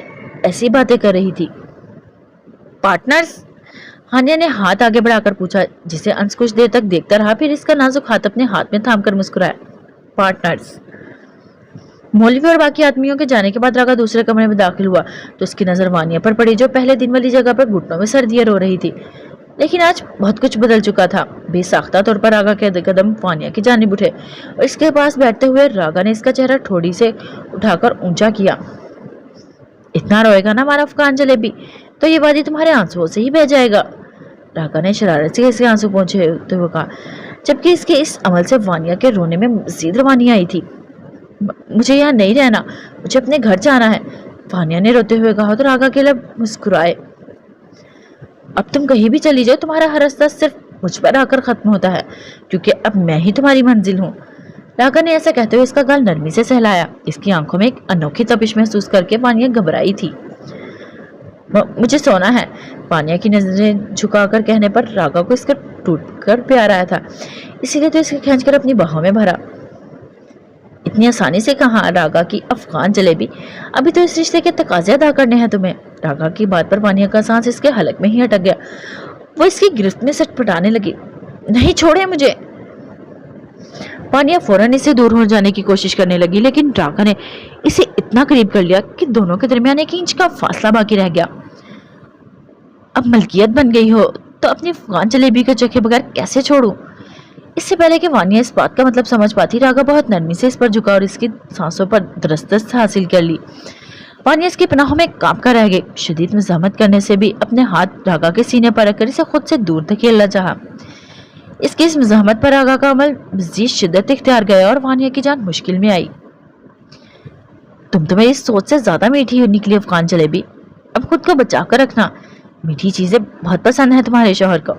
ऐसी बातें कर रही थी। पार्टनर्स? हानिया ने हाथ आगे बढ़ाकर पूछा, जिसे अंश कुछ देर तक देखता रहा, फिर इसका नाजुक हाथ अपने हाथ में थामकर मुस्कुराया। पार्टनर्स? मौलवी और बाकी आदमियों के जाने के बाद रागा दूसरे कमरे में दाखिल हुआ तो उसकी नजर वानिया पर पड़ी, जो पहले दिन वाली जगह पर घुटनों में सर दिए रो रही थी। लेकिन आज बहुत कुछ बदल चुका था। बेसाख्ता तौर पर रागा के कदम वानिया की जानिब उठे और इसके पास बैठते हुए रागा ने इसका चेहरा ठोड़ी से उठाकर ऊंचा किया। इतना रोएगा ना हमारा अफगान जलेबी, तो ये वादी तुम्हारे आंसुओं से ही बह जाएगा। रागा ने शरारत से इसके आंसू पहुंचे हुए कहा, जबकि इसके इस अमल से वानिया के रोने में मजीद रवानी आई थी। मुझे यहाँ नहीं रहना, मुझे अपने घर जाना है, वानिया ने रोते हुए कहा तो रागा के लब मुस्कुराए। अब तुम कहीं भी चली जाओ, तुम्हारा हर रास्ता सिर्फ मुझ पर आकर खत्म होता है, क्योंकि अब मैं ही तुम्हारी मंजिल हूँ। रागा ने ऐसा कहते हुए इसका गाल नरमी से सहलाया। इसकी आंखों में एक अनोखी तपिश महसूस करके वानिया घबराई थी। मुझे सोना है, वानिया की नजरें झुकाकर कहने पर रागा को इसका टूटकर प्यार आया था, इसीलिए तो इसे खींचकर अपनी बाहों में भरा। इतनी आसानी से कहाँ रागा की अफगान जलेबी, अभी तो इस रिश्ते के तकाजे अदा करने हैं तुम्हें। रागा की बात पर वानिया का सांस इसके हलक में ही अटक गया। वो इसकी गिरफ्त में सटपटाने लगी। नहीं, छोड़े मुझे। वानिया फौरन इसे दूर हो जाने की कोशिश करने लगी, लेकिन रागा ने इसे इतना करीब कर लिया कि दोनों के दरमियान 1 इंच का फासला बाकी रह गया। अब मलकियत बन गई हो तो अपनी अफगान जलेबी को चखे बगैर कैसे छोड़ूं? इससे पहले कि वानिया इस बात का मतलब समझ पाती, रागा बहुत नरमी से इस पर झुका और इसकी सांसों पर दस्तरस हासिल कर ली। वानिया इसकी पनाहों में कांप कर रह गई। शदीद मज़ाहमत करने से भी अपने हाथ रागा के सीने पर रखकर इसे खुद से दूर धकेलना चाहा। इसकी इस मज़ाहमत पर रागा का अमल मज़ीद शिद्दत इख्तियार गया और वानिया की जान मुश्किल में आई। तुम तो मेरी सोच से ज्यादा मीठी निकली अफगान जलेबी, अब खुद को बचा कर रखना। मीठी चीजें बहुत पसंद है तुम्हारे शौहर को।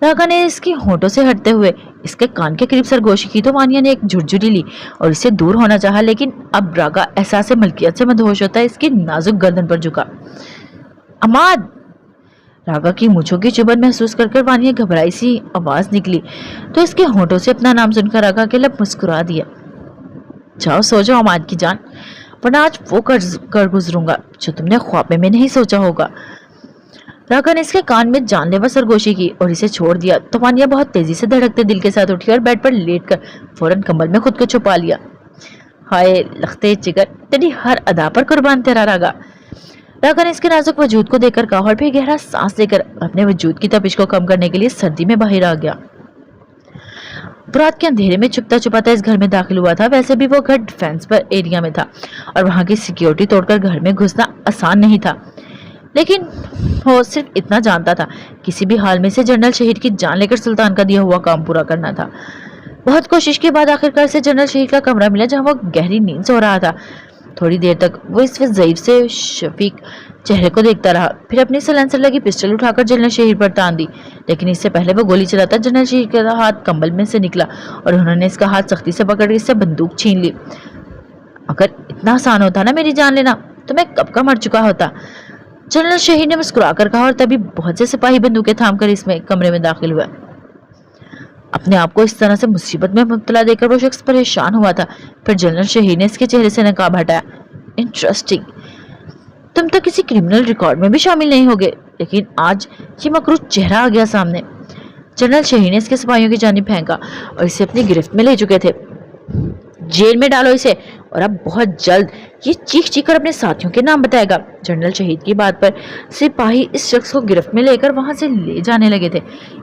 रागा ने इसकी होठों से हटते हुए इसके कान के करीब सरगोशी की तो वानिया ने एक झुरझुरी ली और इससे दूर होना चाहा, लेकिन अब रागा एहसास मलकियत से मदहोश होता है इसकी नाजुक गर्दन पर झुका। अमाद! रागा की मूंछों की चुभन महसूस कर वानिया घबराई सी आवाज निकली तो इसके होठों से अपना नाम सुनकर रागा के लब मुस्कुरा दिया। जाओ सो जाओ अमाद की जान, वरना आज वो कर गुजरूंगा जो तुमने ख्वाब में नहीं सोचा होगा। रागा ने इसके कान में जानलेवा सरगोशी की और इसे छोड़ दिया तो वानिया बहुत तेजी से धड़कते दिल के साथ उठी और बेड पर लेटकर फौरन कंबल में खुद को छुपा लिया। हाय लखते जिगर, तेरी हर अदा पर कुर्बान तेरा रागा। रागा ने इसके नाजुक वजूद को देखकर कहा और फिर गहरा सांस लेकर अपने वजूद की तपिश को कम करने के लिए सर्दी में बाहर आ गया। रात के अंधेरे में छुपता छुपाता इस घर में दाखिल हुआ था। वैसे भी वो घर डिफेंस पर एरिया में था और वहां की सिक्योरिटी तोड़कर घर में घुसना आसान नहीं था, लेकिन वो सिर्फ इतना जानता था, किसी भी हाल में से जनरल शहीद की जान लेकर सुल्तान का दिया हुआ काम पूरा करना था। बहुत कोशिश के बाद आखिरकार से जनरल शहीद का कमरा मिला जहां वो गहरी नींद सो रहा था। थोड़ी देर तक वो इस ज़ईफ से शफीक चेहरे को देखता रहा, फिर अपनी सलेंसर लगी पिस्टल उठाकर जनरल शहीद पर तान दी, लेकिन इससे पहले वो गोली चलाता जनरल शहीद का हाथ कंबल में से निकला और उन्होंने इसका हाथ सख्ती से पकड़ इससे बंदूक छीन ली। अगर इतना आसान होता ना मेरी जान लेना तो मैं कब का मर चुका होता, जनरल शहीद ने मुस्कुराकर कहा और तभी बहुत से सिपाही बंदूकें थामकर इसमें कमरे में दाखिल हुआ। अपने आप को इस तरह से मुसीबत में मुब्तला देखकर वो शख्स परेशान हुआ था। फिर जनरल शहीद ने इसके चेहरे से नकाब हटाया। इंटरेस्टिंग, तुम तो किसी क्रिमिनल रिकॉर्ड में भी शामिल नहीं होगे, लेकिन आज ये मकरूज चेहरा आ गया सामने। जनरल शहीद ने इसके सिपाहियों की जानिब फेंका और इसे अपनी गिरफ्त में ले चुके थे। जेल में डालो इसे, और अब बहुत जल्द ये चीख चीख कर अपने साथियों के नाम बताएगा। जनरल शहीद की बात पर सिपाही इस शख्स को गिरफ्त में लेकर वहां से ले जाने लगे थे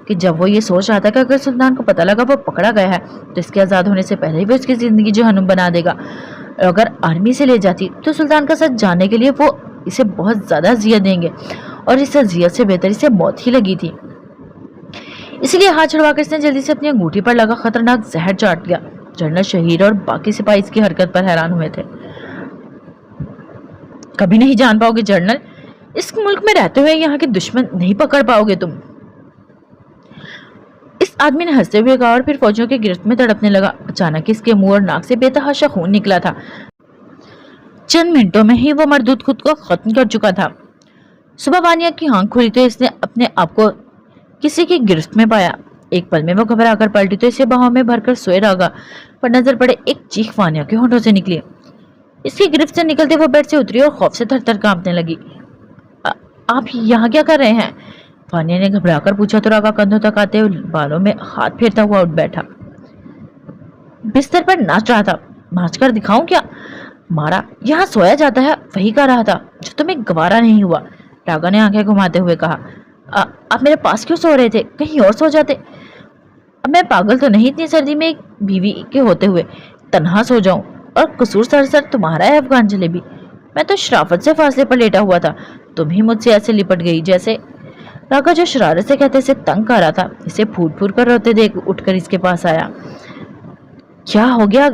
कि जब वो ये सोच रहा था कि अगर सुल्तान को पता लगा वो पकड़ा गया है तो इसके आज़ाद होने से पहले ही वो इसकी ज़िंदगी जहन्नुम बना देगा। और अगर आर्मी से ले जाती तो सुल्तान का सच जानने के लिए वो इसे बहुत ज़्यादा अजियत देंगे और इस अजियत से बेहतर इसे मौत ही लगी थी। इसलिए हाथ छुड़वाकर इसने जल्दी से अपनी अंगूठी पर लगा खतरनाक जहर चाट लिया। जनरल शहीद और बाकी सिपाही इसकी हरकत पर हैरान हुए थे। कभी नहीं जान पाओगे जनरल, इस मुल्क में रहते हुए यहाँ के दुश्मन नहीं पकड़ पाओगे तुम, इस आदमी ने हंसते हुए कहा और फिर फौजियों के गिरफ्त में तड़पने लगा। अचानक इसके मुंह और नाक से बेतहाशा खून निकला था। चंद मिनटों में ही वो मरदूद खुद को खत्म कर चुका था। सुबह वानिया की आंख खुली तो इसने अपने आप को किसी की गिरफ्त में पाया। एक पल में वो घबरा कर पलटी तो इसे बाहों में भरकर सोए रहा पर नजर पड़े एक चीख वानिया के होंठों से निकली। इसकी गिरफ्त से निकलते वो बेड से उतरी और खौफ से थर-थर कांपने लगी। आप यहाँ क्या कर रहे हैं? वानिया ने घबराकर पूछा तो रागा कंधों तक आते हुए बालों में हाथ फेरता हुआ उठ बैठा। बिस्तर पर नाच रहा था। नाच कर दिखाऊं क्या? मारा, यहाँ सोया जाता है वही कह रहा था जो तुम्हें गवारा नहीं हुआ। रागा ने आंखें घुमाते हुए कहा। आप मेरे पास क्यों सो रहे थे? कहीं और सो जाते। अब मैं पागल तो नहीं इतनी सर्दी में एक बीवी के होते हुए तन्हा सो जाऊं? और कसूर सर तुम्हारा है अफगान जलेबी। मैं तो शराफत से फासले पर लेटा हुआ था, तुम ही मुझसे ऐसे लिपट गई जैसे। रागा जो शरारत से कहते से तंग कर रहा था, इसे फूट फूट कर रोते देख उठकर इसके पास आया। क्या हो गया?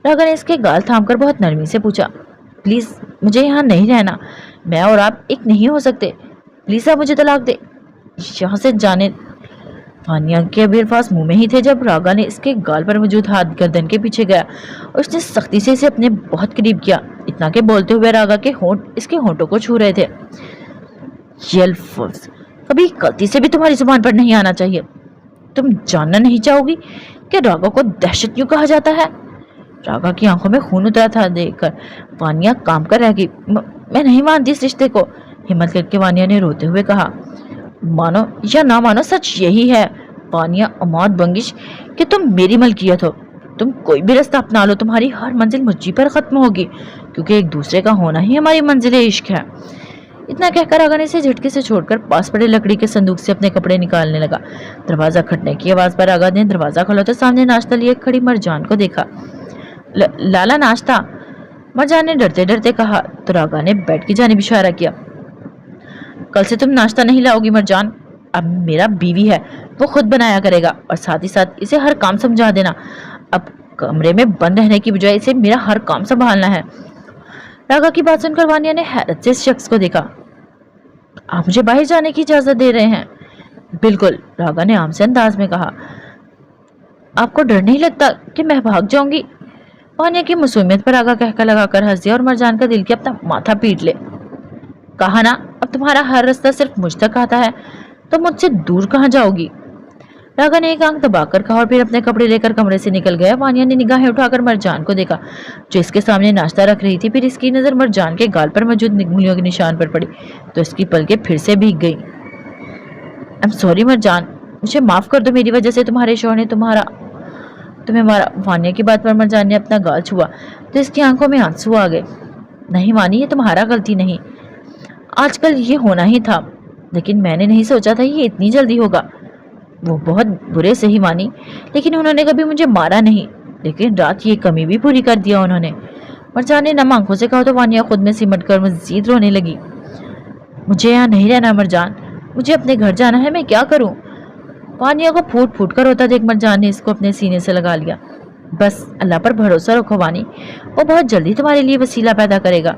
रागा ने इसके गाल थामकर बहुत नरमी से पूछा। प्लीज मुझे यहाँ नहीं रहना, मैं और आप एक नहीं हो सकते। प्लीज आप मुझे तलाक दे, यहाँ से जाने। वानिया के अभी अल्फाज मुंह में ही थे जब रागा ने इसके गाल पर मौजूद हाथ गर्दन के पीछे गया और उसने सख्ती से इसे अपने बहुत करीब किया, इतना के बोलते हुए रागा के होंठ इसके होंठों को छू रहे थे। ये अल्फाज कभी गलती से भी तुम्हारी जुबान पर नहीं आना चाहिए। तुम जानना नहीं चाहोगी कि रागा को दहशत क्यों कहा जाता है? रागा की आंखों में खून उतरा था देखकर वानिया काम कर रह गई। मैं नहीं मानती इस रिश्ते को, हिम्मत करके वानिया ने रोते हुए कहा। मानो या ना मानो सच यही है वानिया अमाद बंगिश कि तुम मेरी मलकियत हो। तुम कोई भी रास्ता अपना लो, तुम्हारी हर मंजिल मुझी पर खत्म होगी, क्योंकि एक दूसरे का होना ही हमारी मंजिल इश्क है। इतना कहकर रागा ने इसे झटके से छोड़कर पास पड़े लकड़ी के संदूक से अपने कपड़े निकालने लगा। दरवाजा खटने की आवाज पर रागा ने दरवाजा खोला तो सामने नाश्ता लिए खड़ी मरजान को देखा। लाला नाश्ता, मरजान ने डरते डरते कहा तो रागा ने बेड की जानिब इशारा किया। कल से तुम नाश्ता नहीं लाओगी मरजान, अब मेरा बीवी है, वो खुद बनाया करेगा और साथ ही साथ इसे हर काम समझा देना। अब कमरे में बंद रहने की बजाय इसे मेरा हर काम संभालना है। रागा की बात सुनकर वानिया ने हैरत से इस शख्स को देखा। आप मुझे बाहर जाने की इजाजत दे रहे हैं? बिल्कुल, रागा ने आम से अंदाज में कहा। आपको डर नहीं लगता कि मैं भाग जाऊंगी? वानिया की मासूमियत पर रागा कहकर लगाकर हंस दिया और मरजान का दिल की अपना माथा पीट ले। कहा ना, अब तुम्हारा हर रास्ता सिर्फ मुझ तक आता है, तो मुझसे दूर कहाँ जाओगी? रागा ने एक आंख दबाकर कहा और फिर अपने कपड़े लेकर कमरे से निकल गया। वानिया ने निगाहें उठाकर मरजान को देखा जो इसके सामने नाश्ता रख रही थी। फिर इसकी नजर मरजान के गाल पर मौजूद उंगलियों के निशान पर पड़ी तो इसकी पलकें फिर से भीग गई। आई एम सॉरी मरजान, मुझे माफ कर दो, मेरी वजह से तुम्हारे शौहर ने तुम्हें मारा। वानिया की बात पर मरजान ने अपना गाल छुआ तो इसकी आंखों में आंसू आ गए। नहीं मानी, ये तुम्हारा गलती नहीं, आजकल ये होना ही था, लेकिन मैंने नहीं सोचा था ये इतनी जल्दी होगा। वो बहुत बुरे से ही मानी, लेकिन उन्होंने कभी मुझे मारा नहीं, लेकिन रात ये कमी भी पूरी कर दिया उन्होंने। मरजान ने नम आंखों से कहा तो वानिया खुद में सिमट कर मजीद रोने लगी। मुझे यहाँ नहीं रहना मरजान, मुझे अपने घर जाना है, मैं क्या करूँ? वानिया को फूट फूट कर रोता देख मरजान ने इसको अपने सीने से लगा लिया। बस अल्लाह पर भरोसा रखो वानी, वो बहुत जल्दी तुम्हारे लिए वसीला पैदा करेगा।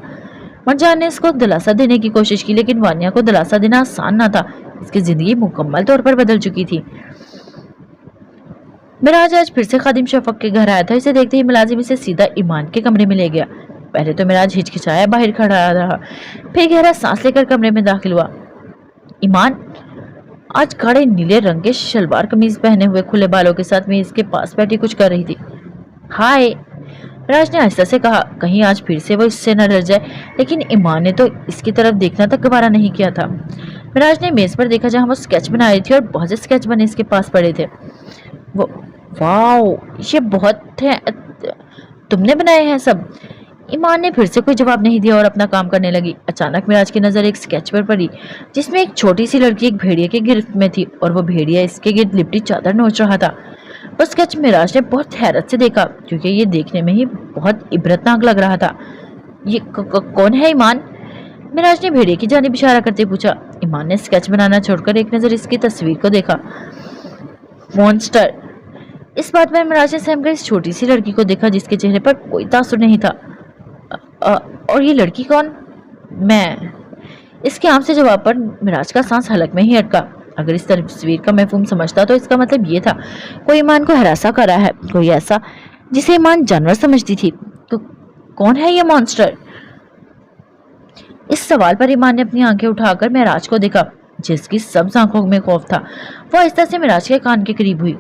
मरजान ने इसको दिलासा देने की कोशिश की, लेकिन वानिया को दिलासा देना आसान ना था, इसकी जिंदगी मुकम्मल तौर पर बदल चुकी थी। मिराज आज फिर से खादिम शफक के घर आया था। इसे देखते ही मुलाजिम इसे सीधा ईमान के कमरे में ले गया। पहले तो मिराज हिचकिचाया बाहर खड़ा रहा, फिर गहरा सांस लेकर कमरे में दाखिल हुआ। ईमान आज गाढ़े नीले रंग के शलवार कमीज पहने हुए खुले बालों के साथ में इसके पास बैठी कुछ कर रही थी। हाय, मिराज ने आहिस्ता से कहा, कहीं आज फिर से वो इससे न डर जाए, लेकिन ईमान ने तो इसकी तरफ देखना तक गवारा नहीं किया था। मिराज ने मेज पर देखा जहां वो स्केच बना रही थी और बहुत से स्केच बने इसके पास पड़े थे। वो वाओ, ये बहुत है, तुमने बनाए हैं सब? ईमान ने फिर से कोई जवाब नहीं दिया और अपना काम करने लगी। अचानक मिराज की नजर एक स्केच पर पड़ी जिसमें एक छोटी सी लड़की एक भेड़िए के गिरफ्त में थी और वो भेड़िया इसके गिर्द लिपटी चादर नोच रहा था। वो स्केच मिराज ने बहुत हैरत से देखा क्योंकि ये देखने में ही बहुत इबरतनाक लग रहा था। ये कौन है ईमान? मिराज ने भेड़िए की जानिब इशारा करते पूछा। ईमान ने स्केच बनाना छोड़कर एक नजर इसकी तस्वीर को देखा। मॉन्स्टर। इस बात में मिराज ने सहम कर इस छोटी सी लड़की को देखा जिसके चेहरे पर कोई तासुर नहीं था। और ये लड़की कौन? मैं। इसके आम से जवाब पर मिराज का सांस हलक में ही अटका। अगर इस तस्वीर का मफहूम समझता तो इसका मतलब ये था कोई ईमान को हरासा कर रहा है, कोई ऐसा जिसे ईमान जानवर समझती थी। तो कौन है ये मॉन्स्टर? इस सवाल पर ईमान ने अपनी आंखें उठाकर मिराज को देखा जिसकी सब आंखों में खौफ था। वो आहिस्ता से मिराज के कान के करीब हुई।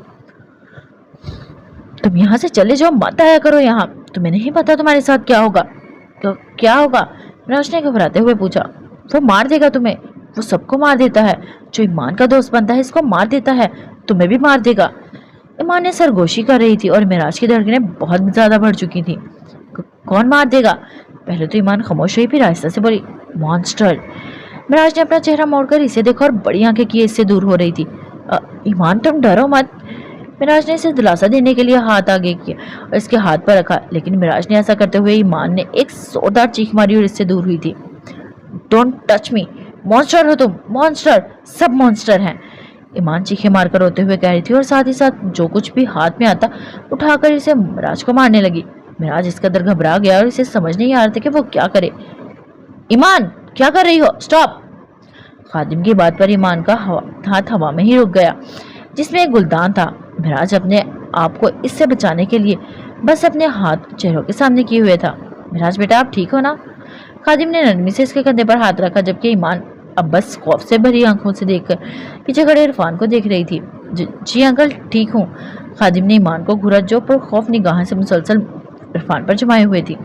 तुम यहाँ से चले जाओ, मत आया करो यहाँ, तुम्हें नहीं पता तुम्हारे साथ क्या होगा? क्या होगा? मिराज ने घबराते हुए पूछा। वो मार देगा तुम्हें, वो सबको मार देता है, जो ईमान का दोस्त बनता है इसको मार देता है, तुम्हें भी मार देगा। ईमान ने सरगोशी कर रही थी और मिराज की धड़कनें बहुत ज्यादा बढ़ चुकी थी। कौन मार देगा? पहले तो ईमान खामोश हुई, फिर आहिस्ता से बोली, मॉन्स्टर। मिराज ने अपना चेहरा मोड़कर इसे देखा और बड़ी आंखें किए इससे दूर हो रही थी। ईमान तुम डरो मत। मिराज ने इसे दिलासा देने के लिए हाथ आगे किया और इसके हाथ पर रखा, लेकिन मिराज ने ऐसा करते हुए ईमान ने एक जोरदार चीख मारी और इससे दूर हुई थी। डोंट टच मी, मॉन्स्टर हो तुम, मॉन्स्टर, सब मॉन्स्टर हैं। ईमान चीखें मारकर रोते हुए कह रही थी और साथ ही साथ जो कुछ भी हाथ में आता उठाकर इसे मिराज को मारने लगी। मिराज इस कदर घबरा गया और इसे समझ नहीं आ रहा था कि वो क्या करे। ईमान क्या कर रही हो? स्टॉप। खादिम की बात पर ईमान का हाथ हवा में ही रुक गया, जिसमें एक गुलदान था। मिराज अपने आप को इससे बचाने के लिए बस अपने हाथ चेहरों के सामने किए हुए था। मिराज बेटा आप ठीक हो ना? खादिम ने नरमी से इसके कंधे पर हाथ रखा, जबकि ईमान अब बस खौफ से भरी आंखों से देखकर पीछे खड़े इरफान को देख रही थी। जी अंकल ठीक हूँ। खादिम ने ईमान को घूरा, जो पर खौफ निगाहें से मुसलसल इरफान पर जमाए हुए थी।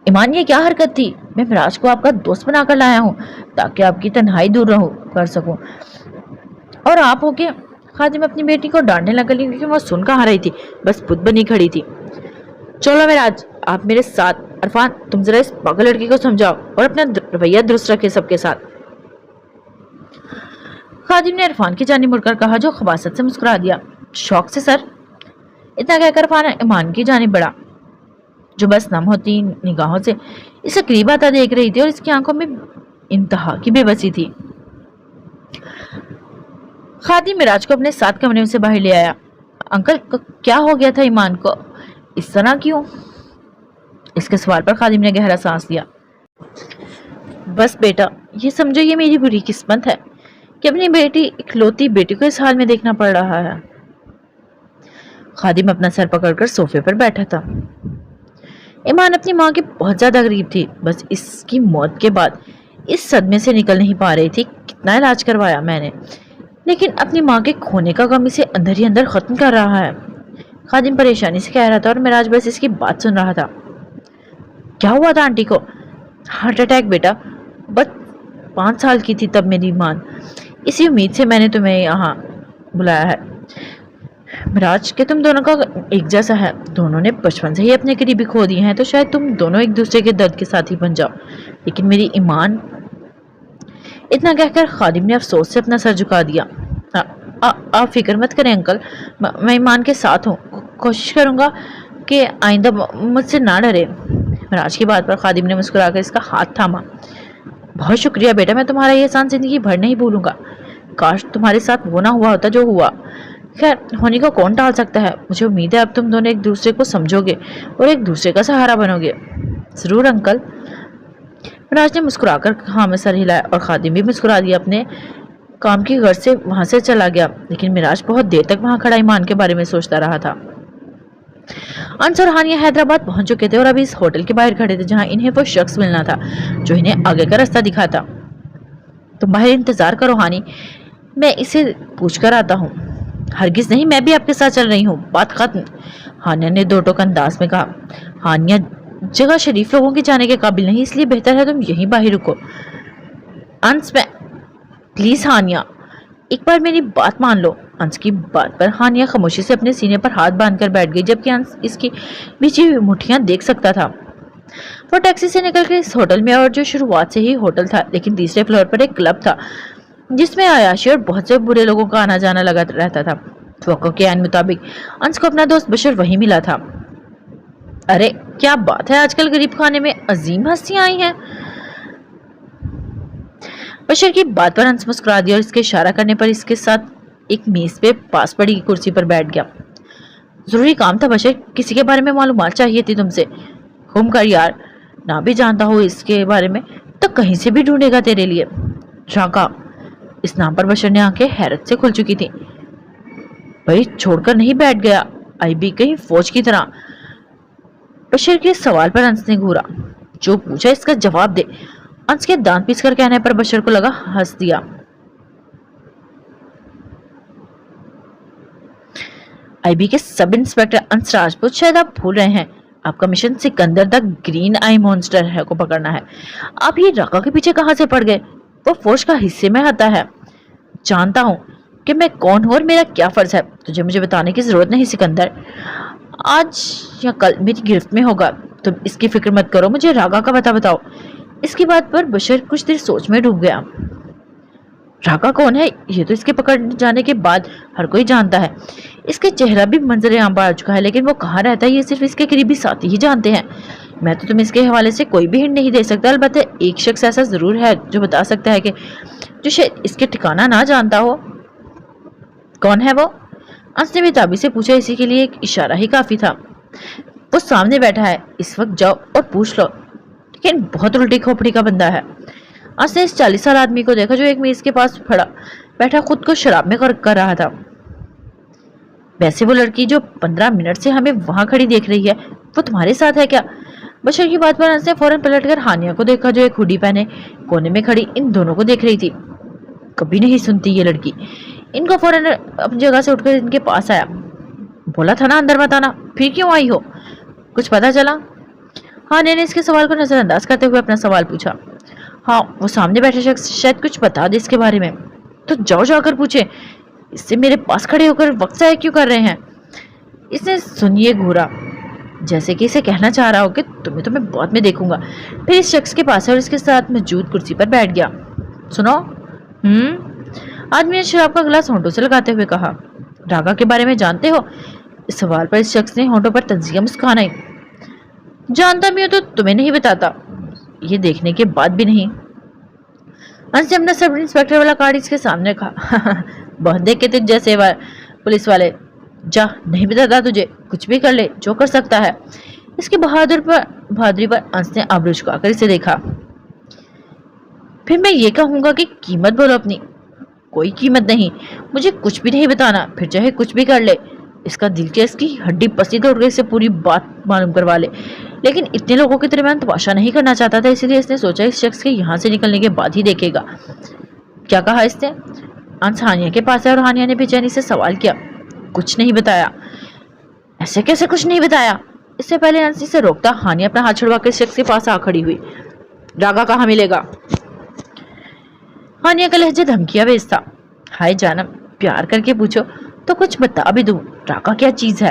ईमान ये क्या हरकत थी? मैं मिराज को आपका दोस्त बनाकर लाया हूँ ताकि आपकी तन्हाई दूर कर सकूं, और आप हो के? खादिम अपनी बेटी को डांटने लगा, लेकिन वो सुन कहाँ रही थी, बस बुत बनी खड़ी थी। चलो मिराज आप मेरे साथ। इरफान तुम जरा इस पागल लड़की को समझाओ और अपना रवैया दुरुस्त रखे सबके साथ। खादिम ने इरफान की जानिब मुड़कर कहा, जो खबासत से मुस्कुरा दिया। शौक से सर। इतना कहकर इरफान ईमान की जानिब बढ़ा, जो बस नम होती निगाहों से इसे करीब आता देख रही थी और इसकी आंखों में इंतहा की बेबसी थी। खादिम मिराज को अपने साथ कमरे में से बाहर ले आया। अंकल क्या हो गया था ईमान को, इस तरह क्यों? इसके सवाल पर खादिम ने गहरा सांस लिया। बस बेटा ये समझो, ये मेरी बुरी किस्मत है कि अपनी बेटी, इकलौती बेटी को इस हाल में देखना पड़ रहा है। खादिम अपना सर पकड़कर सोफे पर बैठा था। ईमान अपनी माँ की बहुत ज्यादा करीब थी, बस इसकी मौत के बाद इस सदमे से निकल नहीं पा रही थी। कितना इलाज करवाया मैंने, लेकिन अपनी माँ के खोने का गम इसे अंदर ही अंदर खत्म कर रहा है। खादिम परेशानी से कह रहा था और मिराज बस इसकी बात सुन रहा था। क्या हुआ था आंटी को? हार्ट अटैक बेटा, बस 5 साल की थी तब मेरी माँ। इसी उम्मीद से मैंने तुम्हें यहाँ बुलाया है मिराज, कि तुम दोनों का एक जैसा है। दोनों ने बचपन से ही अपने करीबी खो दिए हैं, तो शायद तुम दोनों एक दूसरे के दर्द के साथ ही बन जाओ, लेकिन मेरी ईमान। इतना कहकर खादिम ने अफसोस से अपना सर झुका दिया। आप फिक्र मत करें अंकल, मैं ईमान के साथ हूँ। कोशिश करूंगा कि आइंदा मुझसे ना डरे। मिराज की बात पर खादिम ने मुस्कुराकर इसका हाथ थामा। बहुत शुक्रिया बेटा, मैं तुम्हारा ये एहसान जिंदगी भर नहीं भूलूंगा। काश तुम्हारे साथ वो ना हुआ होता जो हुआ। खैर होने को कौन टाल सकता है। मुझे उम्मीद है अब तुम दोनों एक दूसरे को समझोगे और एक दूसरे का सहारा बनोगे। जरूर अंकल। मिराज ने मुस्कुराकर हाँ में सर हिलाया और खादिम भी मुस्कुरा दिया। अपने काम की गर्ज से वहां से चला गया, लेकिन मिराज बहुत देर तक वहां खड़ा ईमान के बारे में सोचता रहा था। अंस और हानिया हैदराबाद पहुंच चुके थे और अभी इस होटल के बाहर खड़े थे जहां इन्हें वो शख्स मिलना था जो इन्हें आगे का रास्ता दिखाता। तुम बाहर इंतजार करो हानी, मैं इसे पूछ कर आता हूँ। हरगिज नहीं, मैं भी आपके साथ चल रही हूँ, बात खत्म। हानिया ने दो टोक अंदाज में कहा। हानिया जगह शरीफ लोगों के जाने के काबिल नहीं, इसलिए बेहतर है तुम यहीं बाहर रुको। अंस में प्लीज हानिया एक बार मेरी बात मान लो। अंश की बात पर हानिया खामोशी से अपने सीने पर हाथ बांधकर बैठ गई, जबकि अंश इसकी बिछी हुई मुठ्ठियां देख सकता था। वो टैक्सी से निकल के इस होटल में, और जो शुरुआत से ही होटल था, लेकिन तीसरे फ्लोर पर एक क्लब था जिसमें अयाशी और बहुत से बुरे लोगों का आना जाना लगा रहता था। तवक्को के आन मुताबिक अंश को अपना दोस्त बशर वहीं मिला था। अरे क्या बात है, आजकल गरीब खाने में अजीम हस्तियां आई हैं। बशर की बात पर अंश मुस्कुरा दिया और इसके इशारा करने पर इसके साथ एक मेज पे पास पड़ी कुर्सी पर बैठ गया। जरूरी काम था बशर, किसी के बारे में मालूमात चाहिए थी तुमसे। हुक्म कर यार, ना भी जानता हो इसके बारे में तो कहीं से भी ढूंढेगा तेरे लिए। शाका, इस नाम पर बशर ने आंखें हैरत से खुल चुकी थी। भाई छोड़कर नहीं बैठ गया, आई भी कहीं फौज की तरह। बशर के सवाल पर अंश ने घूरा। जो पूछा इसका जवाब दे। अंश के दांत पीस कर कहने पर बशर को लगा हंस दिया। आईबी के सब इंस्पेक्टर अंश राजपूत, शायद आप भूल रहे हैं, آپ کا مشن سکندر دا گرین آئی مونسٹر ہے کو پکڑنا ہے. آپ یہ رقا کے پیچھے کہاں سے پڑ گئے؟ وہ فوج کا حصے میں آتا ہے. جانتا ہوں کہ میں کون ہوں اور میرا کیا فرض ہے. تجھے مجھے بتانے کی ضرورت نہیں سکندر. آج یا کل میری گرفت میں ہوگا. تم اس کی فکر مت کرو. مجھے راگا کا پتہ بتاؤ. اس کی بات پر بشر کچھ دیر سوچ میں ڈوب گیا. راگا کون ہے؟ یہ تو اس کے پکڑ جانے کے بعد ہر کوئی جانتا ہے. اس کے چہرہ بھی منظر عام پر آ چکا ہے، لیکن وہ کہاں رہتا ہے یہ صرف اس کے قریبی ساتھی ہی جانتے ہیں. میں تو تم اس کے حوالے سے کوئی بھی ہنٹ نہیں دے سکتا. البتہ ایک شخص ایسا ضرور ہے جو بتا سکتا ہے کہ جو شاید اس کے ٹھکانہ نہ جانتا ہو. کون ہے وہ؟ انس نے بےتابی سے پوچھا. اسی کے لیے ایک اشارہ ہی کافی تھا. وہ سامنے بیٹھا ہے. اس وقت جاؤ اور پوچھ لو. لیکن بہت الٹی کھوپڑی کا بندہ ہے. انس نے اس 40 سال آدمی کو دیکھا جو ایک میز کے پاس بیٹھا خود کو شراب میں کر رہا تھا. ویسے وہ لڑکی جو 15 منٹ سے ہمیں وہاں کھڑی دیکھ رہی ہے وہ تمہارے ساتھ ہے کیا؟ بشر کی بات پر انس نے فوراً پلٹ کر ہانیہ کو دیکھا جو ایک ہوڈی پہنے کونے میں کھڑی ان دونوں کو دیکھ رہی تھی. کبھی نہیں سنتی یہ لڑکی. ان کو فوراً اپنی جگہ سے اٹھ کر ان کے پاس آیا. بولا تھا نا اندر مت آنا، پھر کیوں آئی ہو؟ کچھ پتا چلا؟ ہانیہ نے اس کے سوال کو نظر انداز کرتے ہوئے اپنا سوال پوچھا. ہاں، وہ سامنے بیٹھے شخص شاید کچھ بتا دے اس کے بارے میں. تو جاؤ جا کر پوچھے. اس سے میرے پاس کھڑے ہو کر وقت ضائع کیوں کر رہے ہیں؟ اس نے سنیے گھورا جیسے کہ اسے کہنا چاہ رہا ہو کہ تمہیں تو میں بعد میں دیکھوں گا. پھر اس شخص کے پاس ہے اور اس کے ساتھ موجود کرسی پر بیٹھ گیا. سنو. آدمی نے شراب کا گلاس ہونٹوں سے لگاتے ہوئے کہا. راگا کے بارے میں جانتے ہو؟ اس سوال پر اس شخص نے ہونٹوں پر تنزیہ مسکان آئی. جانتا بھی ہو تو تمہیں نہیں بتاتا. یہ دیکھنے کے بعد بھی نہیں. انس نے اپنا سب انسپیکٹر والا کارڈ اس کے سامنے رکھا. بہت دیکھ کے تجھ جیسے پولیس والے. جا، نہیں بتاتا تجھے. کچھ بھی کر لے جو کر سکتا ہے. اس کی بہادری پر انس نے آبرو جھکا کر اسے دیکھا. پھر میں یہ کہوں گا کہ قیمت بولو اپنی. کوئی قیمت نہیں. مجھے کچھ بھی نہیں بتانا، پھر چاہے کچھ بھی کر لے. اس کا دل کیا اس کی ہڈی پسی توڑ کے اسے پوری بات معلوم کروا لے. لیکن اتنے لوگوں کے درمیان تماشا نہیں کرنا چاہتا تھا، اسی لیے اس نے سوچا اس شخص کے یہاں سے نکلنے کے بعد ہی دیکھے گا. کیا کہا اس نے؟ انس ہانیہ کے پاس ہے اور ہانیہ نے بے چینی سے سوال کیا. کچھ نہیں بتایا. ایسے کیسے کچھ نہیں بتایا؟ اس سے پہلے انس اسے روکتا ہانیہ اپنا ہاتھ چھڑوا کر اس شخص کے پاس آ کھڑی ہوئی. راگا کہاں ملے گا؟ ہانیہ کا لہجہ دھمکیاں بیچ تھا. ہائے جانم، پیار کر کے پوچھو تو کچھ بتا بھی دوں. راگا کیا چیز ہے؟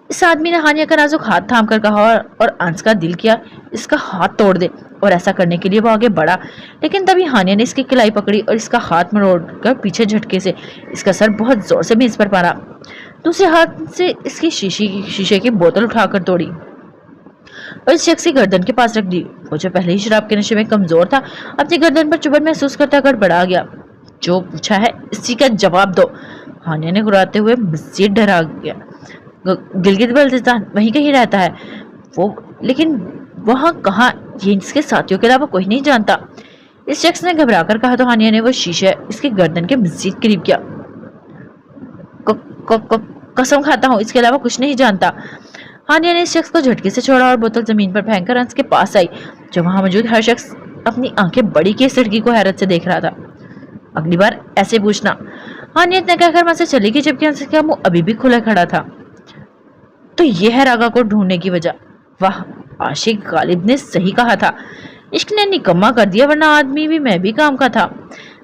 اس آدمی نے ہانیہ کا نازک ہاتھ تھام کر کہا اور انس کا دل کیا اس کا ہاتھ توڑ دے. اور ایسا کرنے کے لیے وہ آگے بڑھا، لیکن تبھی ہانیہ نے اس کی کلائی پکڑی اور اس کا ہاتھ مروڑ کر پیچھے جھٹکے سے اس کا سر بہت زور سے میز پر پڑا. دوسرے ہاتھ سے اس کی شیشے کی بوتل اٹھا کر توڑی اور اس شخص کی گردن کے پاس رکھ دی. وہ جو پہلے ہی شراب کے نشے میں کمزور تھا اپنی گردن پر چبھن محسوس کرتا کر بڑھا گیا. جو پوچھا ہے اسی کا جواب دو. ہانیہ نے گراتے ہوئے مزید ڈرا گیا. گلگت بلتستان وہیں کہیں رہتا ہے وہ، لیکن وہاں کہاں یہ اس کے ساتھیوں کے علاوہ کوئی نہیں جانتا. اس شخص نے گھبرا کر کہا تو ہانیہ نے وہ شیشہ اس کی گردن کے مزید قریب کیا. قسم کھاتا ہوں اس کے علاوہ کچھ نہیں جانتا. ہانیہ نے اس شخص کو جھٹکے سے چھوڑا اور بوتل زمین پر پھینک کر انس کے پاس آئی جو وہاں موجود ہر شخص اپنی آنکھیں بڑی کی اس لڑکی کو حیرت سے دیکھ رہا تھا. اگلی بار ایسے پوچھنا. ہانیہ نے کہہ کر وہاں سے چلی گئی جبکہ انس کا منہ ابھی بھی کھلا کھڑا تھا. تو یہ ہے راگا کو ڈھونڈنے کی وجہ. واہ، عاشق غالب نے صحیح کہا تھا. عشق نے نکما کر دیا، ورنہ آدمی بھی میں بھی کام کا تھا.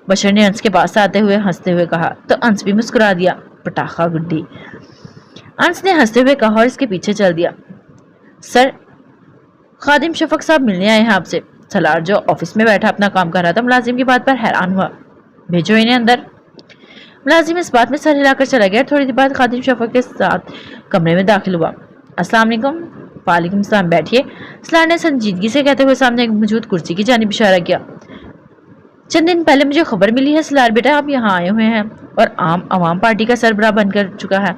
بشر نے انس کے پاس آتے ہوئے ہنستے ہوئے کہا تو انس بھی مسکرا دیا. پٹاخہ گڈی. انس نے ہنستے ہوئے کہا اور اس کے پیچھے چل دیا. سر، خادم شفق صاحب ملنے آئے ہیں آپ سے. سلار جو آفس میں بیٹھا اپنا کام کر رہا تھا ملازم کی بات پر حیران ہوا. بھیجو انہیں اندر. ملازم اس بات میں سر ہلا کر چلا گیا. تھوڑی دیر بعد خادم شفق کے ساتھ کمرے میں داخل ہوا. السلام علیکم. وعلیکم السلام، بیٹھیے. سلار نے سنجیدگی سے کہتے ہوئے سامنے موجود کرسی کی جانب اشارہ کیا. چند دن پہلے مجھے خبر ملی ہے سلار بیٹا آپ یہاں آئے ہوئے ہیں اور عوام پارٹی کا سربراہ بن کر چکا ہے،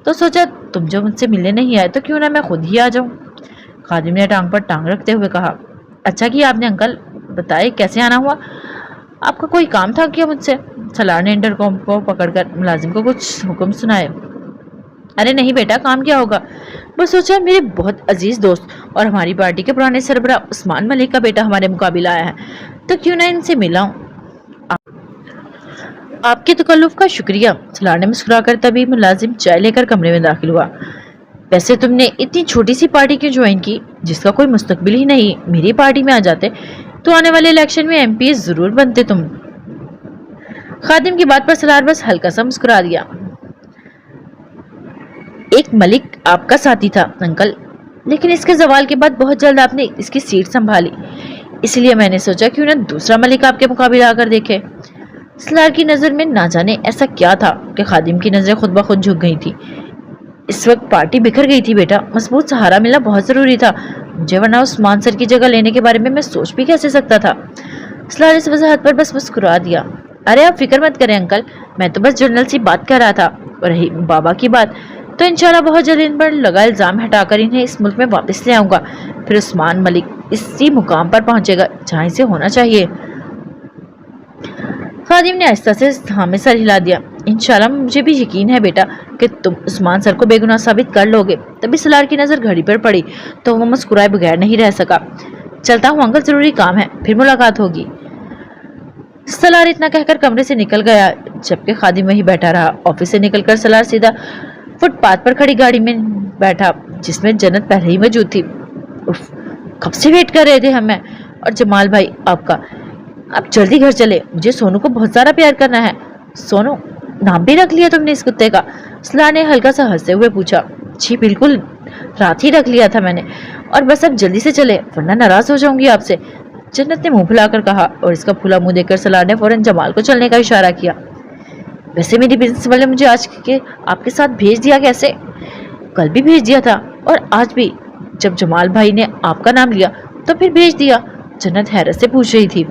تو سوچا تم جو مجھ سے ملنے نہیں آئے تو کیوں نہ میں خود ہی آ جاؤں. خادم نے ٹانگ پر ٹانگ رکھتے ہوئے کہا. اچھا کیا آپ نے انکل. بتائے کیسے آنا ہوا؟ آپ کا کوئی کام تھا کیا مجھ سے؟ سلار نے انٹرکام کو پکڑ کر ملازم کو کچھ حکم سنائے. ارے نہیں بیٹا، کام کیا ہوگا، بس سوچا میرے بہت عزیز دوست اور ہماری پارٹی کے پرانے سربراہ عثمان ملک کا بیٹا ہمارے مقابلہ آیا ہے تو کیوں نہ ان سے ملا ہوں. آپ کے تکلف کا شکریہ. سلار نے مسکرا کر تبھی ملازم چائے لے کر کمرے میں داخل ہوا. वैसे तुमने इतनी छोटी सी पार्टी क्यों ज्वाइन की जिसका कोई मुस्तकबिल ही नहीं? मेरी पार्टी में आ जाते तो आने वाले इलेक्शन में एमपी जरूर बनते तुम। खादिम की बात पर सलार बस हल्का सा मुस्कुरा दिया। एक मलिक आपका साथी था अंकल, लेकिन इसके जवाल के बाद बहुत जल्द आपने इसकी सीट संभाली, इसलिए मैंने सोचा क्यों ना दूसरा मलिक आपके मुकाबले आकर देखे। सलार की नजर में ना जाने ऐसा क्या था कि खादिम की नजरें खुद ब खुद झुक गई थी। इस वक्त पार्टी बिखर गई थी बेटा, मजबूत सहारा मिलना बहुत जरूरी था मुझे, वरना उस्मान सर की जगह लेने के बारे में मैं सोच भी कैसे सकता था। सलार इस वजह पर बस मुस्कुरा दिया। अरे आप फिक्र मत करें अंकल, मैं तो बस जनरल सी बात कर रहा था। और रही बाबा की बात, तो इंशाल्लाह बहुत जल्द इन पर लगा इल्जाम हटाकर इन्हें इस मुल्क में वापस ले आऊंगा। फिर उस्मान मलिक इसी मुकाम पर पहुंचेगा जहां इसे होना चाहिए। खादिम ने आहिस्ता से हाँ में सर हिला दिया। इंशाल्लाह मुझे भी यकीन है बेटा कि तुम उस्मान सर को बेगुनाह साबित कर लोगे। तभी सलार की नजर घड़ी पर पड़ी तो वो मुस्कुराए बगैर नहीं रह सका। चलता हूँ अंकल, जरूरी काम है, फिर मुलाकात होगी। सलार इतना कहकर कमरे से निकल गया, जबकि खादिम वहीं बैठा रहा। ऑफिस से निकलकर सलार सीधा फुटपाथ पर खड़ी गाड़ी में बैठा जिसमें जन्नत पहले ही मौजूद थी। उफ, कब से वेट कर रहे थे हमें और जमाल भाई आपका। अब जल्दी घर चले, मुझे सोनू को बहुत सारा प्यार करना है। सोनू नाम भी रख लिया तुमने इस कुत्ते का? सलार ने हल्का सा हंसते हुए पूछा। जी बिल्कुल, रात ही रख लिया था मैंने, और बस अब जल्दी से चले वरना नाराज हो जाऊंगी आपसे, जन्नत ने मुंह फुलाकर कहा। और इसका फूला मुंह देखकर सलार ने फौरन जमाल को चलने का इशारा किया। वैसे मेरी बिजनेस वाले मुझे आज के आपके साथ भेज दिया कैसे? कल भी भेज दिया था और आज भी, जब जमाल भाई ने आपका नाम लिया तो फिर भेज दिया। जन्नत हैरत से पूछ रही थी।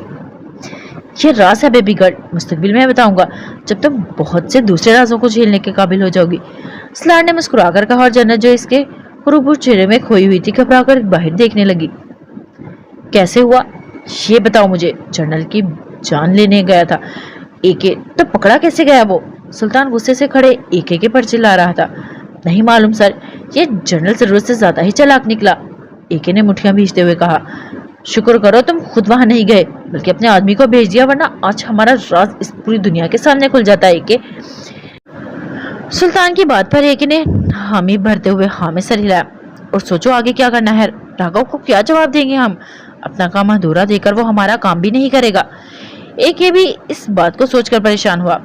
ये राज है बेबी गर्ल, मुस्तकबिल में बताऊंगा जब तुम बहुत से दूसरे राजों को झेलने के काबिल हो जाओगी। सलार ने मुस्कुराकर कहा और जन्नत जो इसके हुरूबुर चेहरे में खोई हुई थी घबराकर बाहर देखने लगी। कैसे हुआ ये बताओ मुझे? जनरल की जान लेने गया था एके, तो पकड़ा कैसे गया वो? सुल्तान गुस्से से खड़े एके पर चिल्ला रहा था। नहीं मालूम सर, ये जनरल जरूरत से ज्यादा ही चालाक निकला, एके ने मुठ्ठियां भींचते हुए कहा। शुक्र करो तुम खुद वहां नहीं गए बल्कि अपने आदमी को भेज दिया, वरना आज हमारा राज इस पूरी दुनिया के सामने खुल जाता है। एके सुल्तान की बात पर एके ने हामी भरते हुए हाँ में सर हिलाया। और सोचो आगे क्या करना है? राघव को क्या जवाब देंगे हम? अपना काम अधूरा देकर वो हमारा काम भी नहीं करेगा। एके भी इस बात को सोचकर परेशान हुआ।